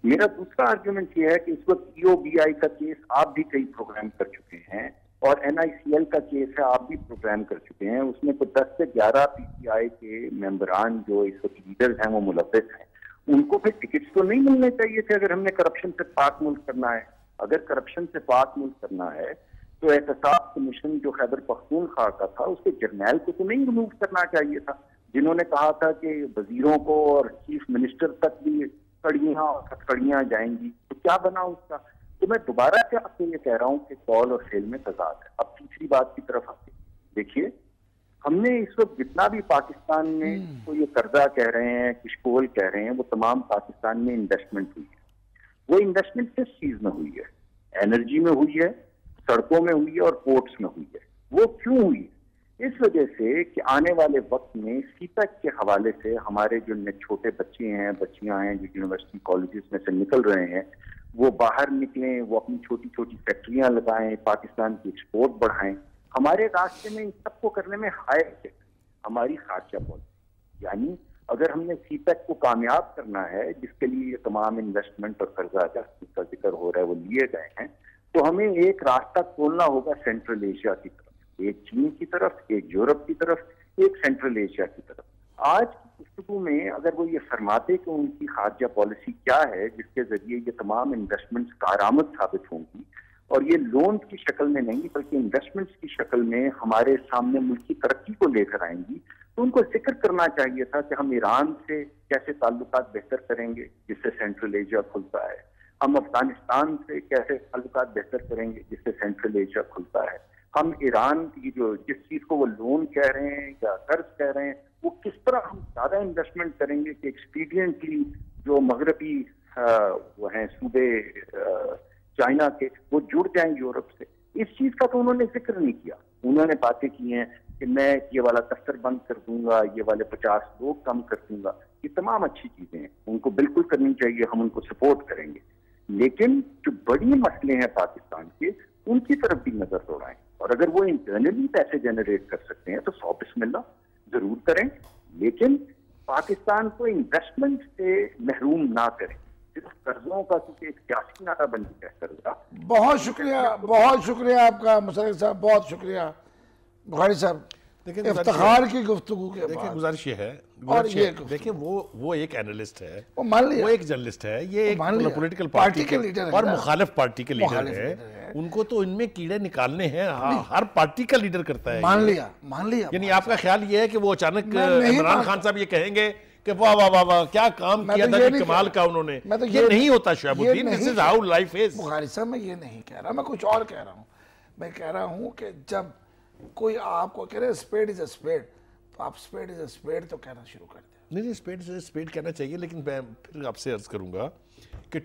मेरा दूसरा आर्ग्यूमेंट ये है कि इस वक्त EOBI का केस आप भी कई प्रोग्राम कर चुके हैं और NICL का केस है, आप भी प्रोग्राम कर चुके हैं। उसमें कुछ 10 से 11 PTI के मेंबरान जो इस वक्त लीडर्स हैं वो मुलव्वस हैं। उनको फिर टिकट्स तो नहीं मिलने चाहिए थे अगर हमने करप्शन से पाक मुल्क करना है। अगर करप्शन से पाक मुल्क करना है तो एहतसाब कमीशन जो खैबर पख्तूनख्वा का था, उसके जर्नैल को तो नहीं रिमूव करना चाहिए था, जिन्होंने कहा था कि वजीरों को और चीफ मिनिस्टर तक भी कड़ियां और हथकड़ियां जाएंगी। तो क्या बना उसका? तो मैं दोबारा से आपको ये कह रहा हूँ कि कौल और फेल में तजाद है। अब तीसरी बात की तरफ आते, देखिए हमने इस वक्त जितना भी पाकिस्तान में तो ये कर्जा कह रहे हैं, किशकोल कह रहे हैं, वो तमाम पाकिस्तान में इन्वेस्टमेंट हुई है। वो इन्वेस्टमेंट किस चीज में हुई है? एनर्जी में हुई है, सड़कों में हुई है और पोर्ट्स में हुई है। वो क्यों हुई है? इस वजह से कि आने वाले वक्त में सीपेक के हवाले से हमारे जो छोटे बच्चे हैं, बच्चियां हैं, जो यूनिवर्सिटी कॉलेजेस में से निकल रहे हैं, वो बाहर निकलें, वो अपनी छोटी छोटी फैक्ट्रियां लगाएं, पाकिस्तान की एक्सपोर्ट बढ़ाएं। हमारे रास्ते में इन सबको करने में हायर हमारी खार्जा पॉलिसी, यानी अगर हमने सीपेक को कामयाब करना है, जिसके लिए ये तमाम इन्वेस्टमेंट और कर्जा का जिक्र हो रहा है वो लिए गए हैं, तो हमें एक रास्ता खोलना होगा सेंट्रल एशिया की तरफ, एक चीन की तरफ, एक यूरोप की तरफ, एक सेंट्रल एशिया की तरफ। आज की गुफ्तगू में अगर वो ये फरमाते कि उनकी खारजा पॉलिसी क्या है जिसके जरिए ये तमाम इन्वेस्टमेंट्स कारामद साबित होंगी और ये लोन की शक्ल में नहीं बल्कि इन्वेस्टमेंट्स की शक्ल में हमारे सामने मुल्क की तरक्की को लेकर आएंगी, तो उनको जिक्र करना चाहिए था कि हम ईरान से कैसे ताल्लुकात बेहतर करेंगे जिससे सेंट्रल एशिया खुलता है, हम अफगानिस्तान से कैसे ताल्लुकात बेहतर करेंगे जिससे सेंट्रल एशिया खुलता है, हम ईरान की जो जिस चीज को वो लोन कह रहे हैं या कर्ज कह रहे हैं वो किस तरह हम ज्यादा इन्वेस्टमेंट करेंगे कि एक्सपीडियंटली जो मगरबी वो हैं सूबे चाइना के वो जुड़ जाएं यूरोप से। इस चीज का तो उन्होंने जिक्र नहीं किया। उन्होंने बातें की हैं कि मैं ये वाला दफ्तर बंद कर दूंगा, ये वाले 50 लोग कम कर दूंगा। ये तमाम अच्छी चीजें हैं, उनको बिल्कुल करनी चाहिए, हम उनको सपोर्ट करेंगे। लेकिन जो बड़ी मसले हैं पाकिस्तान के, उनकी तरफ भी नजर दौड़ाएं और अगर वो इंटरनली पैसे जनरेट कर सकते हैं तो 100 बिस्मिल्लाह जरूर करें, लेकिन पाकिस्तान को इन्वेस्टमेंट से महरूम ना करें। सिर्फ कर्जों का क्योंकि एक सियासी नारा बन गया कर्जा। बहुत शुक्रिया आपका मुशर्रफ साहब, बहुत शुक्रिया बुखारी साहब। देखिए इफ्तिखार की गुफ्तगू के देखिए गुजारिश ये है, देखिए वो एक एनालिस्ट है, वो मान लिया, वो एक जर्नलिस्ट है, ये एक पॉलिटिकल पार्टी के लीडर और मुखालिफ पार्टी के लीडर है। उनको तो इनमें कीड़े निकालने हैं, हर पार्टी का लीडर करता है। मान लिया यानी आपका ख्याल ये है कि वो अचानक इमरान खान साहब ये कहेंगे कि वाह वाह वाह वाह क्या काम किया था, कमाल का उन्होंने, ये नहीं होता Shahabuddin, this is how life is. Bukhari साहब मैं ये नहीं कह रहा, मैं कुछ और कह रहा हूँ। मैं कह रहा हूँ कि जब कोई आपको कह रहे स्पेड इज अ स्पेड, तो आप स्पेड इज अ स्पेड तो कहना शुरू कर दें। नहीं, स्पेड इज अ स्पेड कहना चाहिए, लेकिन मैं फिर आपसे अर्ज करूंगा कि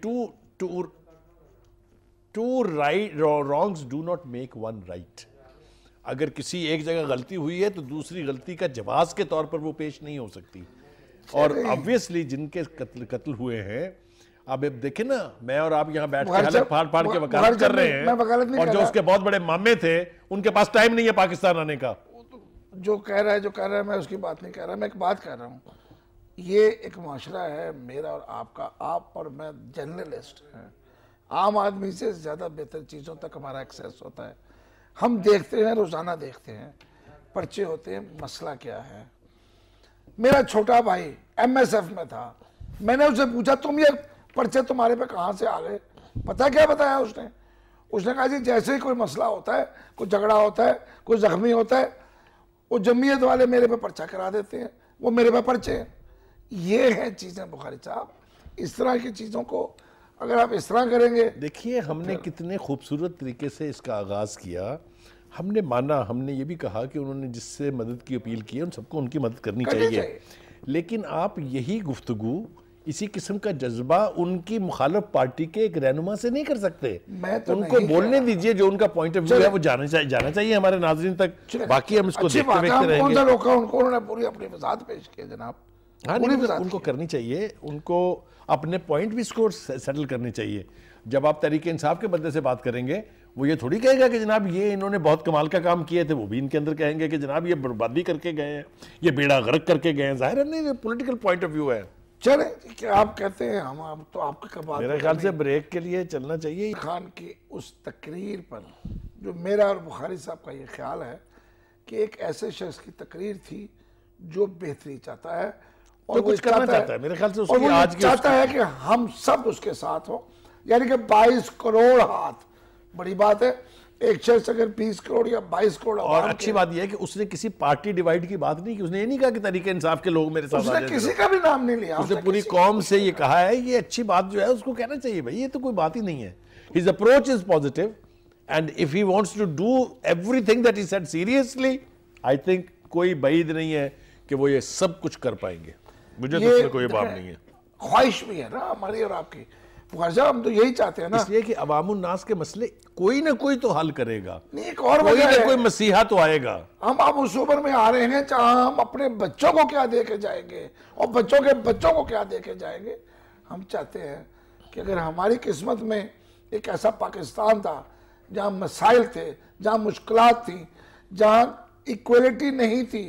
two right wrongs do not make one right. अगर किसी एक जगह गलती हुई है तो दूसरी गलती का जवाब के तौर पर वो पेश नहीं हो सकती। और ऑब्वियसली जिनके कत्ल हुए हैं, अब देखें ना, मैं और आप यहाँ बैठ के हालत फाड़ के वकालत कर रहे हैं, और जो उसके बहुत बड़े मामे थे उनके पास टाइम नहीं है पाकिस्तान आने का। जो कह रहा है मैं उसकी बात नहीं कह रहा, मैं एक बात कह रहा हूँ, ये एक माशरा है मेरा और आपका। आप और मैं जर्नलिस्ट हैं, आम आदमी से ज़्यादा बेहतर चीज़ों तक हमारा एक्सेस होता है। हम देखते हैं, रोज़ाना देखते हैं, पर्चे होते हैं, मसला क्या है। मेरा छोटा भाई MSF में था, मैंने उससे पूछा तुम ये पर्चे तुम्हारे पे कहाँ से आ गए? पता क्या बताया उसने? उसने कहा जी जैसे ही कोई मसला होता है, कोई झगड़ा होता है, कोई जख्मी होता है, वो जमीयत वाले मेरे पे पर्चा करा देते हैं, वो मेरे पे पर्चे हैं। ये हैं चीज़ें बुखारी साहब। इस तरह की चीज़ों को अगर आप इस तरह करेंगे। देखिए हमने कितने खूबसूरत तरीके से इसका आगाज़ किया, हमने माना, हमने ये भी कहा कि उन्होंने जिससे मदद की अपील की है उन सबको उनकी मदद करनी चाहिए, लेकिन आप यही गुफ्तगू, इसी किस्म का जज्बा उनकी मुखालिफ पार्टी के एक रहनुमा से नहीं कर सकते। तो उनको बोलने दीजिए, जो उनका पॉइंट ऑफ व्यू है वो जाना चाहिए हमारे नाज़रीन तक। बाकी हम इसको देखते रहेंगे। रोका उनको, उन्होंने पूरी अपनी वजाहत पेश की जनाब। हाँ, उनको करनी चाहिए, उनको अपने पॉइंट भी स्कोर सेटल करने चाहिए। जब आप तहरीक इंसाफ के बंदे से बात करेंगे, वो ये थोड़ी कहेगा कि जनाब ये इन्होंने बहुत कमाल का काम किए थे, वो भी इनके अंदर कहेंगे कि जनाब ये बर्बादी करके गए हैं, ये बेड़ा गर्क करके गए हैं। जाहिर है नहीं, पॉलिटिकल पॉइंट ऑफ व्यू है। चले क्या आप कहते हैं, हम तो आपका बात मेरे ख्याल से ब्रेक के लिए चलना चाहिए। खान की उस तकरीर पर जो मेरा और बुखारी साहब का ये ख्याल है कि एक ऐसे शख्स की तकरीर थी जो बेहतरी चाहता है और तो कुछ करना चाहता है। मेरे ख्याल से उसकी आज की चाहता है कि हम सब उसके साथ हो, यानी कि 22 करोड़ हाथ, बड़ी बात है। एक शख्स अगर 20 करोड़ या 22 करोड़, और अच्छी बात यह है कि उसने किसी पार्टी डिवाइड की बात नहीं की। उसने ये नहीं कहा कि तरीके इंसाफ के लोग मेरे साथ आ जाएं। उसने किसी का भी नाम नहीं लिया, उसने पूरी कौम से ये कहा है। ये अच्छी बात जो है उसको कहना चाहिए भाई, ये तो कोई बात ही नहीं है। His approach is positive and if he wants to do everything that he said seriously, I think कोई बईद नहीं है कि वो ये सब कुछ कर पाएंगे। मुझे तो इसमें कोई बात नहीं है। ख्वाहिश भी है ना हमारी और आपकी, हम तो यही चाहते हैं ना, इसलिए कि अवामुन नास के मसले कोई ना कोई तो हल करेगा, नहीं एक और कोई ना कोई मसीहा तो आएगा। हम अब उस उम्र में आ रहे हैं जहां हम अपने बच्चों को क्या दे के जाएंगे और बच्चों के बच्चों को क्या दे के जाएंगे। हम चाहते हैं कि अगर हमारी किस्मत में एक ऐसा पाकिस्तान था जहां मसाइल थे, जहां मुश्किलात थी, जहां इक्वलिटी नहीं थी,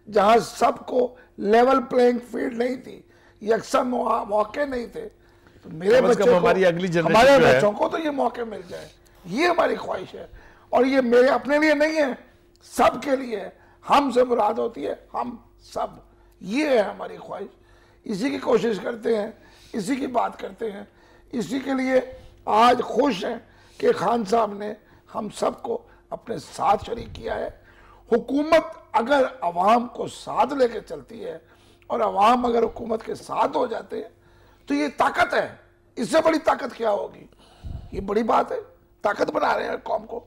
जहां सबको लेवल प्लेइंग फील्ड नहीं थी, यकसा मौके नहीं थे, तो मेरे बच्चों को, हमारी अगली हमारे बच्चों को तो ये मौके मिल जाए, ये हमारी ख्वाहिश है। और ये मेरे अपने लिए नहीं है, सबके लिए है। हमसे मुराद होती है हम सब, ये है हमारी ख्वाहिश। इसी की कोशिश करते हैं, इसी की बात करते हैं, इसी के लिए आज खुश हैं कि खान साहब ने हम सबको अपने साथ शरीक किया है। हुकूमत अगर अवाम को साथ लेके चलती है और अवाम अगर हुकूमत के साथ हो जाते हैं तो ये ताकत है। इससे बड़ी ताकत क्या होगी? ये बड़ी बात है, ताकत बना रहे हैं कौम को,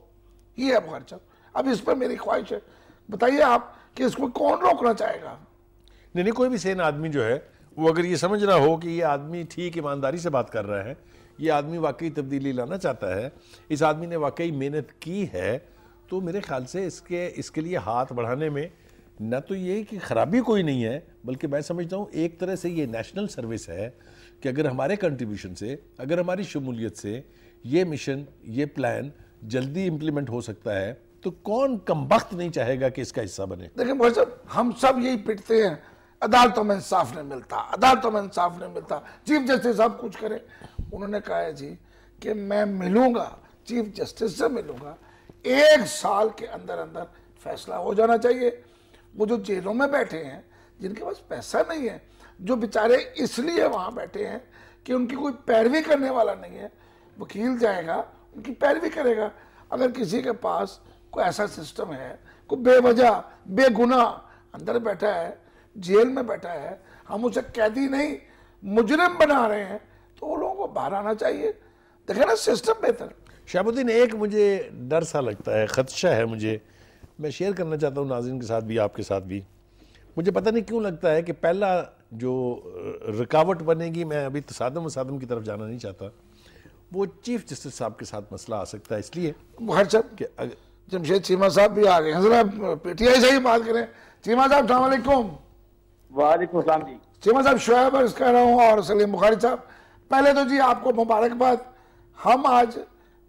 ये है बुखारी साहब। अब इस पर मेरी ख्वाहिश है, बताइए आप कि इसको कौन रोकना चाहेगा? नहीं, कोई भी सेन आदमी जो है वो अगर ये समझ रहा हो कि ये आदमी ठीक ईमानदारी से बात कर रहा है, ये आदमी वाकई तब्दीली लाना चाहता है, इस आदमी ने वाकई मेहनत की है, तो मेरे ख्याल से इसके लिए हाथ बढ़ाने में न तो ये कि खराबी कोई नहीं है, बल्कि मैं समझता हूँ एक तरह से ये नेशनल सर्विस है कि अगर हमारे कंट्रीब्यूशन से, अगर हमारी शमूलियत से ये मिशन, ये प्लान जल्दी इम्प्लीमेंट हो सकता है तो कौन कमबख्त नहीं चाहेगा कि इसका हिस्सा बने। देखिए भाई साहब, हम सब यही पिटते हैं अदालतों में इंसाफ नहीं मिलता, अदालतों में इंसाफ नहीं मिलता, चीफ जस्टिस साहब कुछ करें। उन्होंने कहा है जी कि मैं मिलूंगा, चीफ जस्टिस से मिलूंगा, 1 साल के अंदर अंदर फैसला हो जाना चाहिए। वो जो जेलों में बैठे हैं, जिनके पास पैसा नहीं है, जो बेचारे इसलिए वहां बैठे हैं कि उनकी कोई पैरवी करने वाला नहीं है, वकील जाएगा उनकी पैरवी करेगा। अगर किसी के पास कोई ऐसा सिस्टम है, कोई बेवजह बेगुनाह अंदर बैठा है, जेल में बैठा है, हम उसे कैदी नहीं मुजरिम बना रहे हैं, तो वो लोगों को बाहर आना चाहिए। देखे ना सिस्टम बेहतर। शहाबुद्दीन, एक मुझे डर सा लगता है, खदशा है मुझे, मैं शेयर करना चाहता हूँ नाज़रीन के साथ भी, आपके साथ भी। मुझे पता नहीं क्यों लगता है कि पहला जो रुकावट बनेगी, मैं अभी तसादम वसादम की तरफ जाना नहीं चाहता, वो चीफ जस्टिस साहब के साथ मसला आ सकता है। इसलिए जमशेद चीमा साहब भी आ गए हैं, जरा पीटीआई से ही बात करें। चीमा साहब अस्सलाम वालेकुम। वालेकुम सलाम जी। चीमा साहब, शुएब अर्ज़ कर रहा हूँ और सलीम बुखारी साहब, पहले तो जी आपको मुबारकबाद। हम आज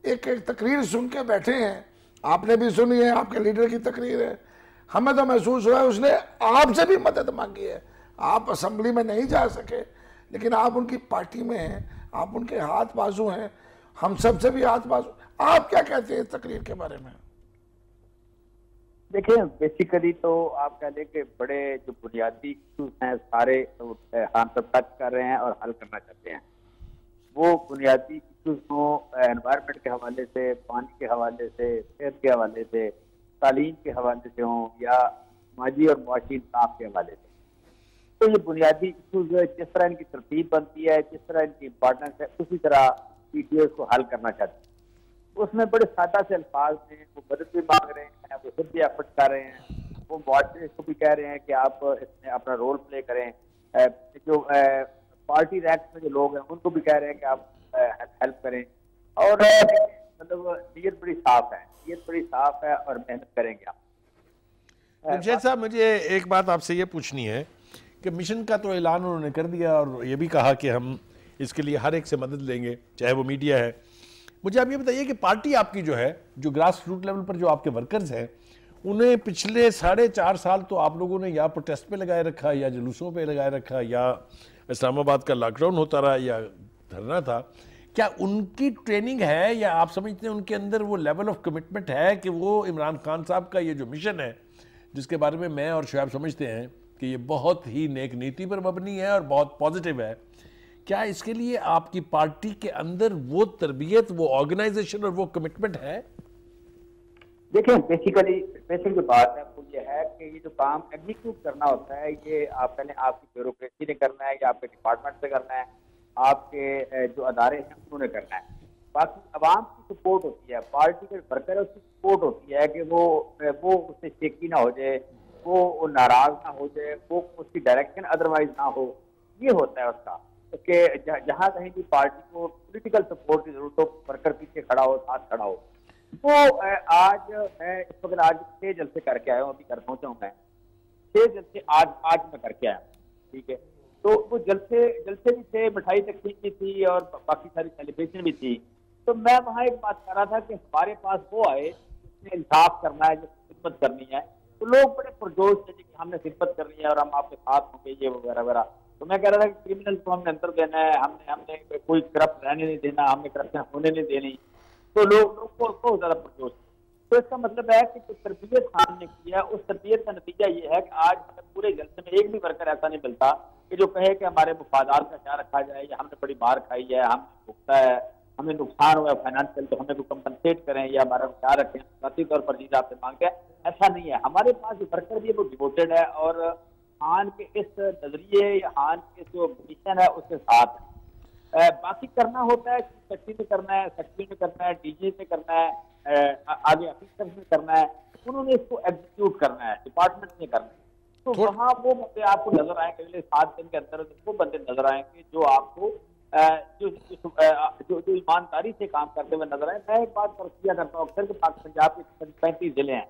एक तकरीर सुन के बैठे हैं, आपने भी सुनी है, आपके लीडर की तकरीर है। हमें तो महसूस हुआ है उसने आपसे भी मदद मांगी है। आप असम्बली में नहीं जा सके, लेकिन आप उनकी पार्टी में हैं, आप उनके हाथ बाजू हैं, हम सबसे भी हाथ बाजू। आप क्या कहते हैं इस तकरीर के बारे में? देखिए, बेसिकली तो आप कह लें कि बड़े जो बुनियादी इश्यूज हैं सारे हम सब टच कर रहे हैं और हल करना चाहते हैं। वो बुनियादी इश्यूज हों, एनवायरनमेंट के हवाले से, पानी के हवाले से, सेहत के हवाले से, तालीम के हवाले से हों या समाजी और मुआशी इंसाफ के हवाले से। तो ये बुनियादी इश्यूज जिस तरह इनकी तरतीब बनती है, जिस तरह इनकी इम्पोर्टेंस है, उसी तरह PTOs को हल करना चाहते हैं। उसमें बड़े सादा से अल्फाज में वो मदद भी मांग रहे हैं, वो खुद भी एफर्ट कर रहे हैं, वो मुआशरे को भी कह रहे हैं कि आप इसमें अपना रोल प्ले करें। जो पार्टी रैंक्स में जो लोग हैं उनको भी कह रहे हैं कि आप हेल्प करें। और मतलब नीयत बड़ी साफ है, नीयत बड़ी साफ है और मेहनत करेंगे आप। जमशेद साहब, मुझे एक बात आपसे ये पूछनी है कि मिशन का तो ऐलान उन्होंने कर दिया और ये भी कहा कि हम इसके लिए हर एक से मदद लेंगे, चाहे वो मीडिया है। मुझे आप ये बताइए कि पार्टी आपकी जो है, जो ग्रास रूट लेवल पर जो आपके वर्कर्स हैं, उन्हें पिछले 4.5 साल तो आप लोगों ने या प्रोटेस्ट पे लगाए रखा, या जुलूसों पे लगाए रखा, या इस्लामाबाद का लॉकडाउन होता रहा, या धरना था। क्या उनकी ट्रेनिंग है, या आप समझते हैं उनके अंदर वो लेवल ऑफ कमिटमेंट है कि वो इमरान खान साहब का ये जो मिशन है, जिसके बारे में मैं और शुएब समझते हैं कि ये बहुत ही नेक नीति पर मबनी है और बहुत पॉजिटिव है, क्या इसके लिए आपकी पार्टी के अंदर वो तरबियत, वो ऑर्गेनाइजेशन और वो कमिटमेंट है? देखिए, बेसिक जो बात है वो ये है कि ये जो काम एग्जीक्यूट करना होता है, ये आप पहले आपकी ब्यूरोक्रेसी ने करना है या आपके डिपार्टमेंट से करना है, आपके जो अदारे हैं उन्होंने करना है। बाकी अवाम की सपोर्ट होती है, पार्टी के वर्कर है उसकी सपोर्ट होती है कि वो उससे शेकी ना हो जाए, वो नाराज ना हो जाए, वो उसकी डायरेक्शन अदरवाइज ना हो। ये होता है उसका कि जहाँ कहीं भी पार्टी को पॉलिटिकल सपोर्ट की जरूरत हो, वर्कर पीछे खड़ा हो, साथ खड़ा हो। तो आज मैं इस वक्त आज 6 जलसे करके आया हूँ, अभी कर पहुंचा हूँ मैं 6 जलसे आज मैं करके आया। ठीक है, तो वो जलसे भी थे, मिठाई तकसीम भी थी और बाकी सारी सेलिब्रेशन भी थी। तो मैं वहाँ एक बात कर रहा था कि हमारे पास वो आए जिसने इंसाफ करना है, जिसने खिदमत करनी है। तो लोग बड़े पुरजोश थे कि हमने खिदमत करनी है और हम आपके साथ होंगे, ये वगैरह वगैरह। तो मैं कह रहा था कि क्रिमिनल को हमने अंदर देना है, हमने कोई करप्ट रहने नहीं देना, हमने करप्शन होने नहीं देनी। तो लोग बहुत ज्यादा पुरजोश। तो इसका मतलब है कि जो तरबियत खान ने की है, उस तरबियत का नतीजा ये है कि आज हमें पूरे जलसे में एक भी वर्कर ऐसा नहीं मिलता कि जो कहे कि हमारे मुफादात का ख्याल रखा जाए, या हमने बड़ी मार खाई है, हमने भुगता है, हमें नुकसान हुआ फाइनेंशियल, तो हमें को कंपनसेट करें या हमारा ख्याल रखें, जाती तौर पर चीज आपसे मांगते हैं। ऐसा नहीं है। हमारे पास जो वर्कर भी है वो डिवोटेड है और खान के इस नजरिए या खान के जो मिशन है उसके साथ है। बाकी करना होता है, सेक्रेटरी में करना है, सेक्रेटरी में करना है, डीजी में करना है, आगे ऑफिसर में करना है, उन्होंने इसको एग्जीक्यूट करना है, डिपार्टमेंट में करना है। तो वहाँ वो बंदे आपको नजर आएंगे, अगले 7 दिन के अंदर वो बंदे नजर आएंगे जो आपको जो ईमानदारी से काम करते हुए नजर आए। मैं एक बात किया करता हूँ अक्सर कि पंजाब के 35 जिले हैं,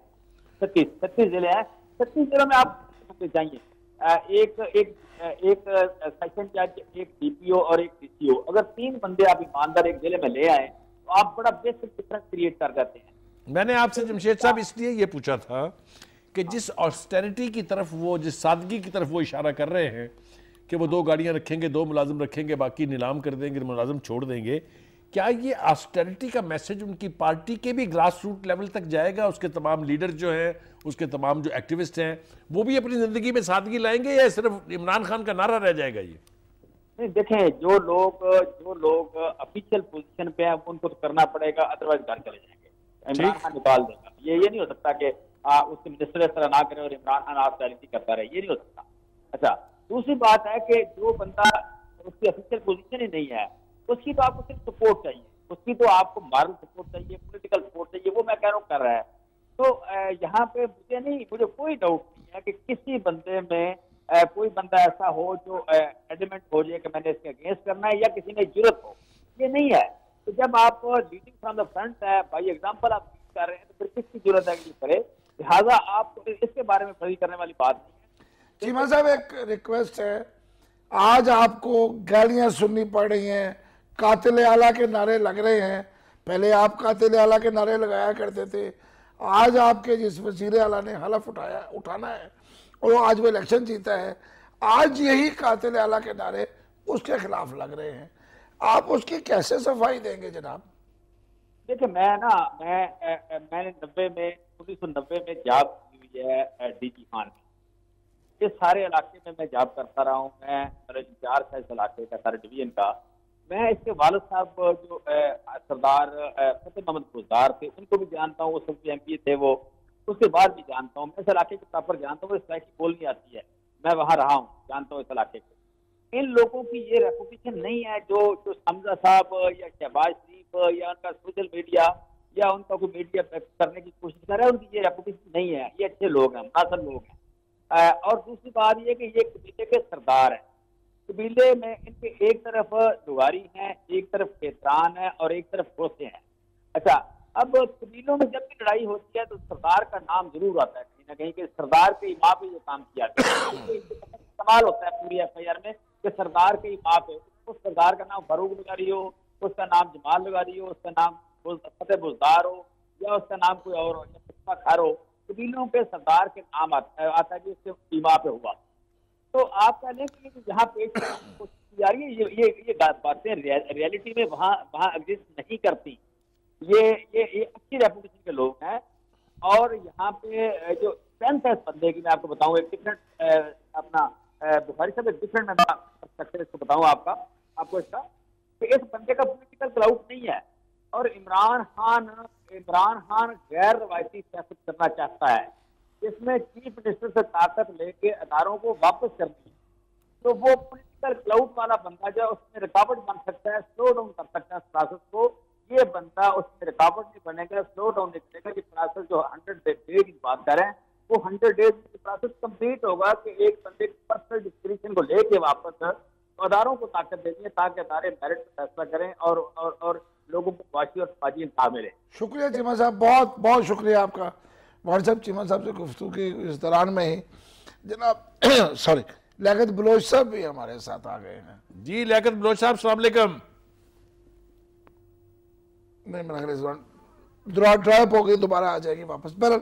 36 जिले हैं। 36 जिलों में आप जाइए, एक सेशन जज, एक DPO और एक DCO, अगर 3 बंदे आप ईमानदार एक जिले में ले आए तो आप बड़ा बेसिक डिफरेंस क्रिएट कर जाते हैं। मैंने आपसे जमशेद साहब इसलिए ये पूछा था कि जिस ऑस्टेरिटी की तरफ वो, जिस सादगी की तरफ वो इशारा कर रहे हैं कि वो 2 गाड़ियां रखेंगे, 2 मुलाजिम रखेंगे, बाकी नीलाम कर देंगे, मुलाजिम छोड़ देंगे, क्या ये ऑस्टेरिटी का मैसेज उनकी पार्टी के भी ग्रास रूट लेवल तक जाएगा? उसके तमाम लीडर जो हैं, उसके तमाम जो एक्टिविस्ट हैं, वो भी अपनी जिंदगी में सादगी लाएंगे, या सिर्फ इमरान खान का नारा रह जाएगा ये? नहीं, देखें, जो लोग ऑफिशियल पोजीशन पे हैं उनको तो करना पड़ेगा, अदरवाइज घर चले जाएंगे। इमरान खान निकाल देगा। ये नहीं हो सकता कि उसके मिनिस्टर इस तरह ना करें और इमरान खान ऑस्टेरिटी करता रहे, ये नहीं हो सकता। अच्छा, दूसरी बात है कि जो बंदा उसकी ऑफिशियल पोजीशन ही नहीं है, उसकी तो आपको सिर्फ सपोर्ट चाहिए, उसकी तो आपको मॉरल सपोर्ट चाहिए, पॉलिटिकल सपोर्ट चाहिए। वो मैं कह रहा हूँ कर रहा है। तो यहाँ पे मुझे कोई डाउट नहीं है कि किसी बंदे में कोई बंदा ऐसा हो जो एडमेंट हो जाए कि मैंने इसके अगेंस्ट करना है, या किसी में जरूरत हो। ये नहीं है। तो जब आप लीडिंग फ्रॉम द फ्रंट है, बाई एग्जाम्पल आप कर रहे हैं, तो फिर किसकी जरूरत है कि करे? लिहाजा आप इसके बारे में फर्जी करने वाली बात नहीं है। चीमा साहब, एक रिक्वेस्ट है, आज आपको गालियां सुननी पड़ रही हैं, कातिल आला के नारे लग रहे हैं। पहले आप कातिल आला के नारे लगाया करते थे, आज आपके जिस वजीर आला ने हलफ उठाना है और आज वो इलेक्शन जीता है, आज यही कातिल आला के नारे उसके खिलाफ लग रहे हैं। आप उसकी कैसे सफाई देंगे जनाब? देखिए, मैंने 1990 में जॉब की हुई है DG खान में। इस सारे इलाके में मैं जॉब करता रहा हूँ। मैं इंचार्ज था इस इलाके का, सारे डिवीजन का। मैं इसके वालिद साहब जो सरदार फतेह मोहम्मद बुज़दार थे, उनको भी जानता हूँ, वो सब MP थे वो, उसके बाद भी जानता हूँ। मैं इस इलाके के प्रॉपर जानता हूँ, इस तरह की बोलनी आती है, मैं वहाँ रहा हूँ, जानता हूँ इस इलाके को। इन लोगों की ये रेपुटेशन नहीं है जो हमजा साहब या शहबाज शरीफ या उनका सोशल मीडिया या उनका कोई मीडिया करने की कोशिश कर रहा है, उनकी ये रेपुटेशन नहीं है। ये अच्छे लोग हैं, मुनासिब लोग हैं। और दूसरी बात ये कि ये कबीले के सरदार हैं। कबीले में इनके एक तरफ दुगारी है, एक तरफ खेतरान है और एक तरफ खोसे हैं। अच्छा, अब कबीलों में जब भी लड़ाई होती है तो सरदार का नाम जरूर आता है कहीं ना कहीं, कि सरदार के माँ पे ये काम किया गया। इस्तेमाल होता है पूरी FIR में कि सरदार के माँ पे, उस सरदार का नाम फारूक लगा रही हो, उसका नाम जमाल लगा रही हो, उसका नाम फतेह बुज़दार हो या उसका नाम कोई और हो, या खार हो, कबीलों के सरदार के नाम आता है कि उसके माँ पे हुआ। तो आप कह लें कि जहाँ पेश कोशिश की जा रही है, ये बातें रियलिटी में वहाँ एग्जिस्ट नहीं करती। ये अच्छी रेपुटेशन के लोग हैं। और यहाँ पे जो स्ट्रेंथ है इस बंदे की, मैं आपको बताऊँ, एक डिफरेंट अपना बुखारी साहब, एक डिफरेंट मैं स्ट्रक्चर इसको बताऊँ आपको इसका, कि इस बंदे का पॉलिटिकल क्लाउड नहीं है। और इमरान खान गैर रवायती सियासत करना चाहता है, इसमें चीफ मिनिस्टर से ताकत लेके अदारों को वापस करनी है। तो वो पॉलिटिकल क्लाउड वाला बंदा जो उसमें रुकावट बन सकता है, स्लो डाउन कर सकता है प्रोसेस को, ये बंदा उसमें रुकावट नहीं बनेगा, स्लो डाउन नहीं करेगा। कि प्रोसेस जो 100 डेज की बात करें, वो 100 डेज की प्रोसेस कंप्लीट होगा कि एक बंदे की पर्सनल डिस्क्रिप्शन को लेके वापस अदारों को ताकत देनी है, ताकि अदारे मेरिट पर फैसला करें और लोगों को वाशी और समाजी इंसाफ मिले। शुक्रिया चीमा साहब, बहुत बहुत शुक्रिया आपका। वार साहब, चीमा साहब से गुफ्तगू की इस दौरान में ही जनाब सॉरी लियाकत बलोच साहब भी हमारे साथ आ गए हैं। जी लियाकत बलोच साहब, अस्सलाम वालेकुम। नहीं, मेरा ख्याल इस दौरान ड्रॉप हो गई, दोबारा आ जाएगी वापस। बहरहाल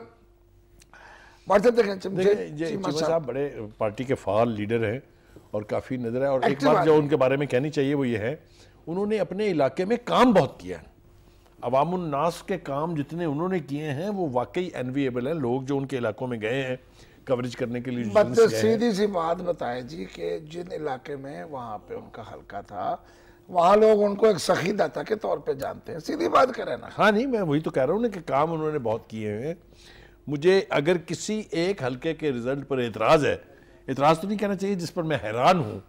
व्हाट्सएप देखें, चीमा साहब बड़े पार्टी के फाल लीडर हैं और काफ़ी नजर है। और एक बात जो उनके बारे में कहनी चाहिए वो ये है, उन्होंने अपने इलाके में काम बहुत किया है। अवामुन नास के काम जितने उन्होंने किए हैं वो वाकई एनविएबल हैं। लोग जो उनके इलाकों में गए हैं कवरेज करने के लिए, सीधी सी बात बताएं जी कि जिन इलाके में वहाँ पे उनका हल्का था, वहाँ लोग उनको एक सखीदाता के तौर पे जानते हैं। सीधी बात करें ना। हाँ नहीं, मैं वही तो कह रहा हूँ ना कि काम उन्होंने बहुत किए हैं। मुझे अगर किसी एक हल्के के रिजल्ट पर एतराज़ है, एतराज़ तो नहीं कहना चाहिए, जिस पर मैं हैरान हूँ,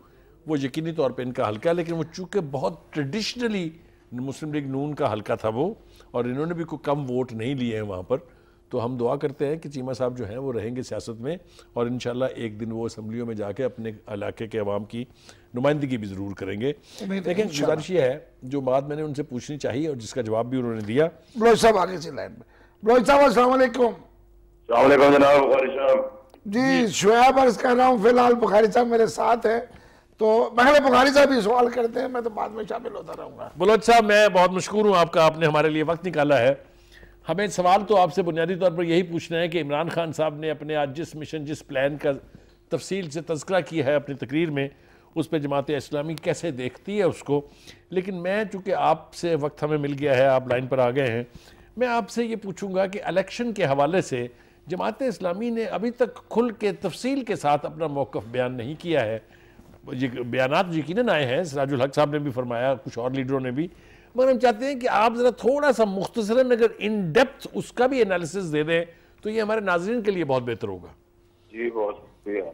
वो यकीनी तौर पे इनका हल्का है। लेकिन वो चूँकि बहुत ट्रेडिशनली मुस्लिम लीग नून का हल्का था वो, और इन्होंने भी कोई कम वोट नहीं लिए हैं वहाँ पर, तो हम दुआ करते हैं कि चीमा साहब जो हैं वो रहेंगे सियासत में, और इंशाल्लाह एक दिन वो असम्बलियों में जाके अपने इलाके के अवाम की नुमाइंदगी भी ज़रूर करेंगे। लेकिन गुजारिश ये है, जो बात मैंने उनसे पूछनी चाहिए और जिसका जवाब भी उन्होंने दिया। बलोच साहब आगे से लाइन में। बलोच साहब अस्सलाम वालेकुम। जनाब बुखारी साहब। जी शुएब अर्ज कर रहा हूँ, फिलहाल बुखारी साहब मेरे साथ है, तो पहले बुखारी साहब ही सवाल करते हैं, मैं तो बाद में शामिल होता रहूँगा। बलोच साहब, मैं बहुत मशकूर हूँ आपका, आपने हमारे लिए वक्त निकाला है। हमें सवाल तो आपसे बुनियादी तौर पर यही पूछना है कि इमरान खान साहब ने अपने आज जिस मिशन, जिस प्लान का तफसील से तज़किरा किया है अपनी तकरीर में, उस पर जमात इस्लामी कैसे देखती है उसको। लेकिन मैं चूँकि आपसे वक्त हमें मिल गया है, आप लाइन पर आ गए हैं, मैं आपसे ये पूछूंगा कि इलेक्शन के हवाले से जमात इस्लामी ने अभी तक खुल के तफसील के साथ अपना मौक़िफ़ बयान नहीं किया है। ये बयानात यकीनन आए हैं, सिराजुल हक साहब ने भी फरमाया, कुछ और लीडरों ने भी, मगर हम चाहते हैं कि आप ज़रा थोड़ा सा मुख्तसरन अगर इन डेप्थ उसका भी एनालिसिस दे दें तो ये हमारे नाज़रीन के लिए बहुत बेहतर होगा। जी बहुत शुक्रिया।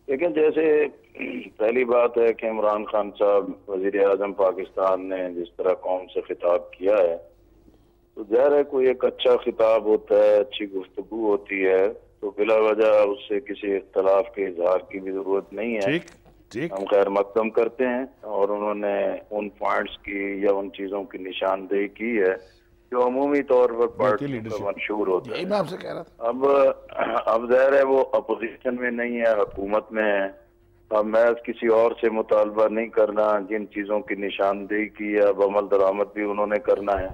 लेकिन जैसे पहली बात है कि इमरान खान साहब वज़ीर आज़म पाकिस्तान ने जिस तरह कौम से खिताब किया है, तो ज़ाहिर है कोई एक अच्छा खिताब होता है, अच्छी गुफ्तगू होती है, तो बिला वजह उससे किसी इख्तलाफ के इजहार की भी ज़रूरत नहीं है। ठीक, हम खैर मकदम करते हैं, और उन्होंने उन पॉइंट्स की या उन चीज़ों की निशानदेही की है जो अमूमी तौर पर पार्टी का मंशूर होता है। मैं आपसे कह रहा था, अब ज़ाहिर है वो अपोजिशन में नहीं है, हुकूमत में है। अब मैं किसी और से मुतालबा नहीं करना, जिन चीज़ों की निशानदेही की है अब अमल दरामद भी उन्होंने करना है।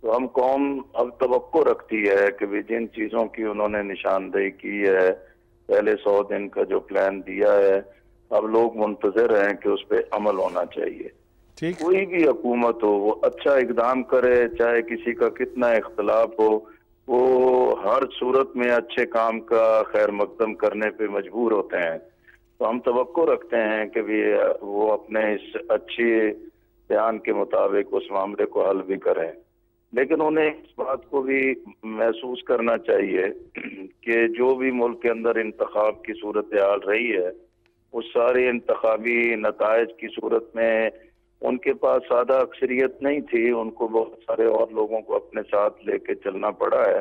तो हम कौम अब तवक्को रखती है कि भी जिन चीज़ों की उन्होंने निशानदेही की है, पहले 100 दिन का जो प्लान दिया है, अब लोग मुंतजर हैं कि उस पर अमल होना चाहिए। कोई भी हुकूमत हो वो अच्छा इकदाम करे, चाहे किसी का कितना इख्तलाफ हो, वो हर सूरत में अच्छे काम का खैर मकदम करने पे मजबूर होते हैं। तो हम तवक्को रखते हैं कि भी वो अपने इस अच्छी बयान के मुताबिक उस मामले को हल भी करें। लेकिन उन्हें इस बात को भी महसूस करना चाहिए कि जो भी मुल्क के अंदर इंतखाब की सूरत हाल रही है, उस सारे इंतखाबी नताइज की सूरत में उनके पास सादा अक्सरियत नहीं थी, उनको बहुत सारे और लोगों को अपने साथ लेके चलना पड़ा है।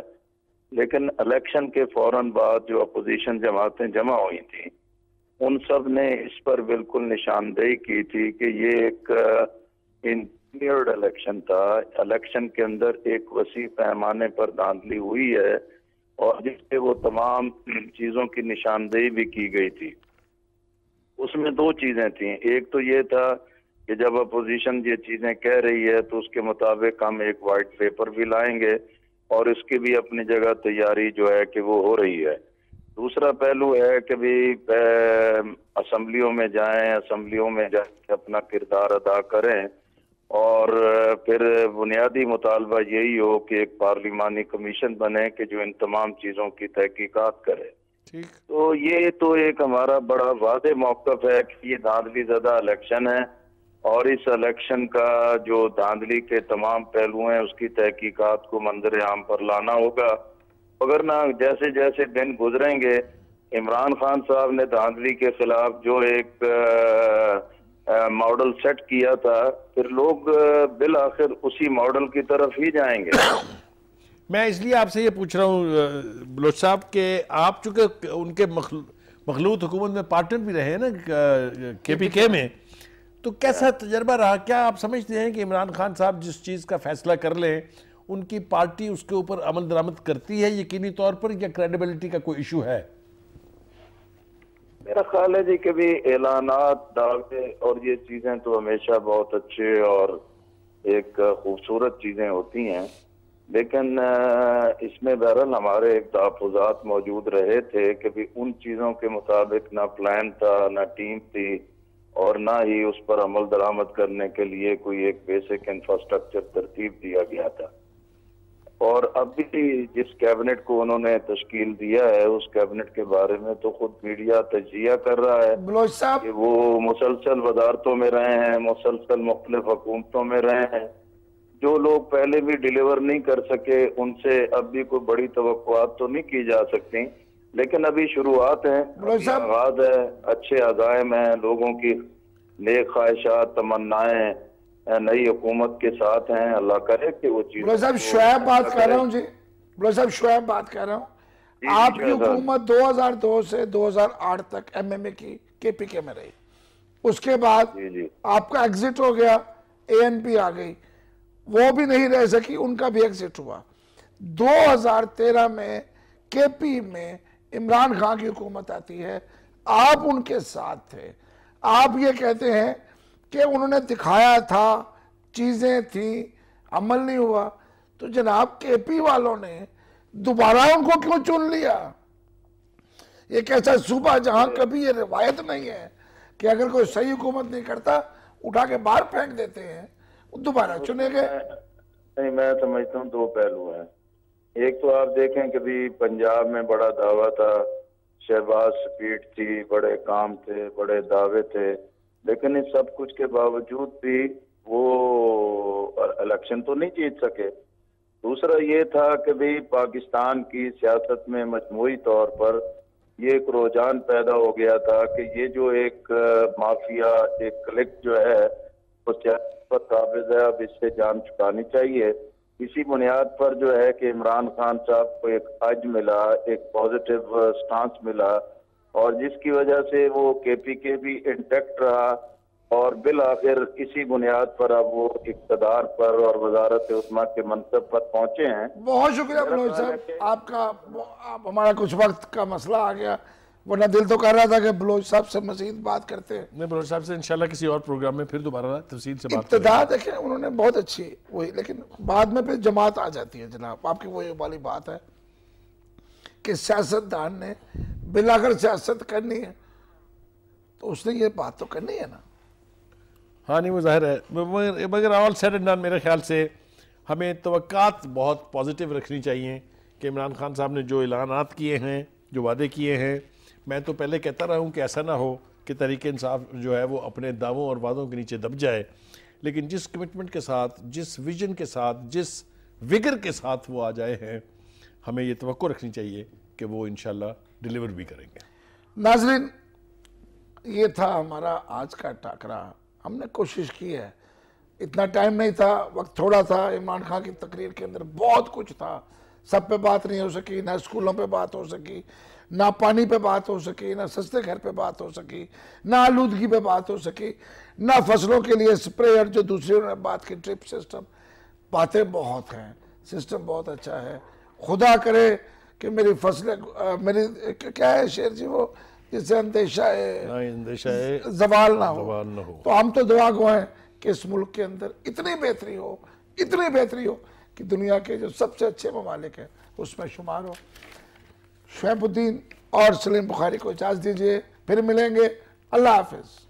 लेकिन इलेक्शन के फौरन बाद जो अपोजिशन जमातें जमा हुई थी, उन सब ने इस पर बिल्कुल निशानदेही की थी कि ये एक इंजीनियर्ड इलेक्शन था। इलेक्शन के अंदर एक वसी पैमाने पर धांधली हुई है और जिससे वो तमाम चीज़ों की निशानदेही भी की गई थी। उसमें दो चीज़ें थी। एक तो ये था कि जब अपोजिशन ये चीज़ें कह रही है तो उसके मुताबिक हम एक वाइट पेपर भी लाएंगे और इसकी भी अपनी जगह तैयारी जो है कि वो हो रही है। दूसरा पहलू है कि भी असम्बलियों में जाएं, असम्बलियों में जाके अपना किरदार अदा करें और फिर बुनियादी मुतालबा यही हो कि एक पार्लिमानी कमीशन बने कि जो इन तमाम चीज़ों की तहकीकात करे। ठीक। तो ये तो एक हमारा बड़ा वादे मौक़िफ़ है कि ये धांधली ज़दा इलेक्शन है और इस इलेक्शन का जो धांधली के तमाम पहलू हैं उसकी तहकीकात को मंजर आम पर लाना होगा। मगर ना जैसे जैसे दिन गुजरेंगे, इमरान खान साहब ने धांधली के खिलाफ जो एक मॉडल सेट किया था, फिर लोग बिल आखिर उसी मॉडल की तरफ ही जाएंगे। मैं इसलिए आपसे ये पूछ रहा हूँ बलोच साहब कि आप चूँकि उनके मखलूत हुकूमत में पार्टनर भी रहे हैं ना KPK में, तो कैसा तजर्बा रहा? क्या आप समझते हैं कि इमरान खान साहब जिस चीज़ का फैसला कर लें उनकी पार्टी उसके ऊपर अमल दरामद करती है यकीनी तौर पर, या क्रेडिबिलिटी का कोई इशू है? मेरा ख्याल है जी कि भी ऐलानात, दावे और ये चीज़ें तो हमेशा बहुत अच्छे और एक खूबसूरत चीज़ें होती हैं, लेकिन इसमें बहरहाल हमारे एक तहफ़्फ़ुज़ात मौजूद रहे थे कि भी उन चीज़ों के मुताबिक ना प्लान था, ना टीम थी और ना ही उस पर अमल दरामद करने के लिए कोई एक बेसिक इंफ्रास्ट्रक्चर तरतीब दिया गया था। और अब भी जिस कैबिनेट को उन्होंने तश्कील दिया है, उस कैबिनेट के बारे में तो खुद मीडिया तजिया कर रहा है बलोच साहब कि वो मुसलसल वजारतों में रहे हैं, मुसलसल मुख्तलिफ हुकूमतों में रहे हैं। जो लोग पहले भी डिलीवर नहीं कर सके उनसे अब भी कोई बड़ी तवक्कुआत तो नहीं की जा सकती, लेकिन अभी शुरुआत है, आगाज है, अच्छे अज़ाइम हैं, लोगों की नेक ख्वाहिशात, तमन्नाएं नई हुकूमत के साथ हैं। अल्लाह करे कि वो चीज़। बलोच साहब शुएब बात कर रहा हूँ जी, बलोच साहब शुएब बात कर रहा हूँ। आपकी हुकूमत 2002 से 2008 तक MMA की KPK में रही, उसके बाद आपका एग्जिट हो गया, ANP आ गई, वो भी नहीं रह सकी, उनका भी एग्जिट हुआ। 2013 में KP में इमरान खान की हुकूमत आती है, आप उनके साथ थे। आप ये कहते हैं कि उन्होंने दिखाया था, चीज़ें थी, अमल नहीं हुआ, तो जनाब KP वालों ने दोबारा उनको क्यों चुन लिया? एक ऐसा सूबा जहां कभी ये रिवायत नहीं है कि अगर कोई सही हुकूमत नहीं करता उठा के बाहर फेंक देते हैं, दोबारा चुने गए। नहीं, मैं समझता हूँ दो पहलू हैं। एक तो आप देखें कि भी पंजाब में बड़ा दावा था, शहबाज स्पीड थी, बड़े काम थे, बड़े दावे थे, लेकिन इस सब कुछ के बावजूद भी वो इलेक्शन तो नहीं जीत सके। दूसरा ये था कि भाई पाकिस्तान की सियासत में मजमूई तौर पर ये एक रुझान पैदा हो गया था कि ये जो एक माफिया, एक क्लिक जो है वो सियासत पर काबिज है, अब इससे जान छुड़ानी चाहिए। इसी बुनियाद पर जो है कि इमरान खान साहब को एक अज मिला, एक पॉजिटिव स्टांस मिला और जिसकी वजह से वो KPK भी इंटैक्ट रहा और बिल आखिर इसी बुनियाद पर अब वो इक़्तिदार पर और वजारत उस्मा के मनसब पर पहुंचे हैं। बहुत शुक्रिया बलोच साहब आपका। आप हमारा कुछ वक्त का मसला आ गया, वरना दिल तो कर रहा था कि बलोच साहब से मजीद बात करते हैं। नहीं, बलोच साहब से इंशाल्लाह किसी और प्रोग्राम में फिर दोबारा तफसील से बात इब्तिदा देखें उन्होंने बहुत अच्छी वही, लेकिन बाद में फिर जमात आ जाती है जनाब। आपकी वही वाली बात है कि सियासतदान ने बिलाकर सियासत करनी है तो उसने ये बात तो करनी है ना। हाँ, नहीं वो जाहिर है, मगर ऑल सेड एंड डन मेरे ख्याल से हमें तवक्कात बहुत पॉजिटिव रखनी चाहिए कि इमरान खान साहब ने जो ऐलानात किए हैं, जो वादे किए हैं, मैं तो पहले कहता रहा हूँ कि ऐसा ना हो कि तहरीक इंसाफ जो है वो अपने दावों और वादों के नीचे दब जाए, लेकिन जिस कमिटमेंट के साथ, जिस विजन के साथ, जिस विगर के साथ वो आ जाए हैं, हमें ये तवक्को रखनी चाहिए कि वो इंशाल्लाह डिलीवर भी करेंगे। नाज़रीन, ये था हमारा आज का टाकरा। हमने कोशिश की है, इतना टाइम नहीं था, वक्त थोड़ा था। इमरान खान की तकरीर के अंदर बहुत कुछ था, सब पे बात नहीं हो सकी, ना स्कूलों पे बात हो सकी, ना पानी पे बात हो सकी, ना सस्ते घर पे बात हो सकी, ना आलूदगी पे बात हो सकी, ना फसलों के लिए स्प्रेयर जो दूसरी उन्होंने बात की, ड्रिप सिस्टम। बातें बहुत हैं, सिस्टम बहुत अच्छा है। खुदा करे कि मेरी फसलें, मेरी क्या है शेर जी वो, जिससे अंदेशा है जवाल ना हो। तो हम तो दुआ गो हैं कि इस मुल्क के अंदर इतनी बेहतरी हो कि दुनिया के जो सबसे अच्छे ममालिक हैं उसमें शुमार हो। शुएबुद्दीन और सलीम बुखारी को इजाज़त दीजिए, फिर मिलेंगे। अल्लाह हाफिज़।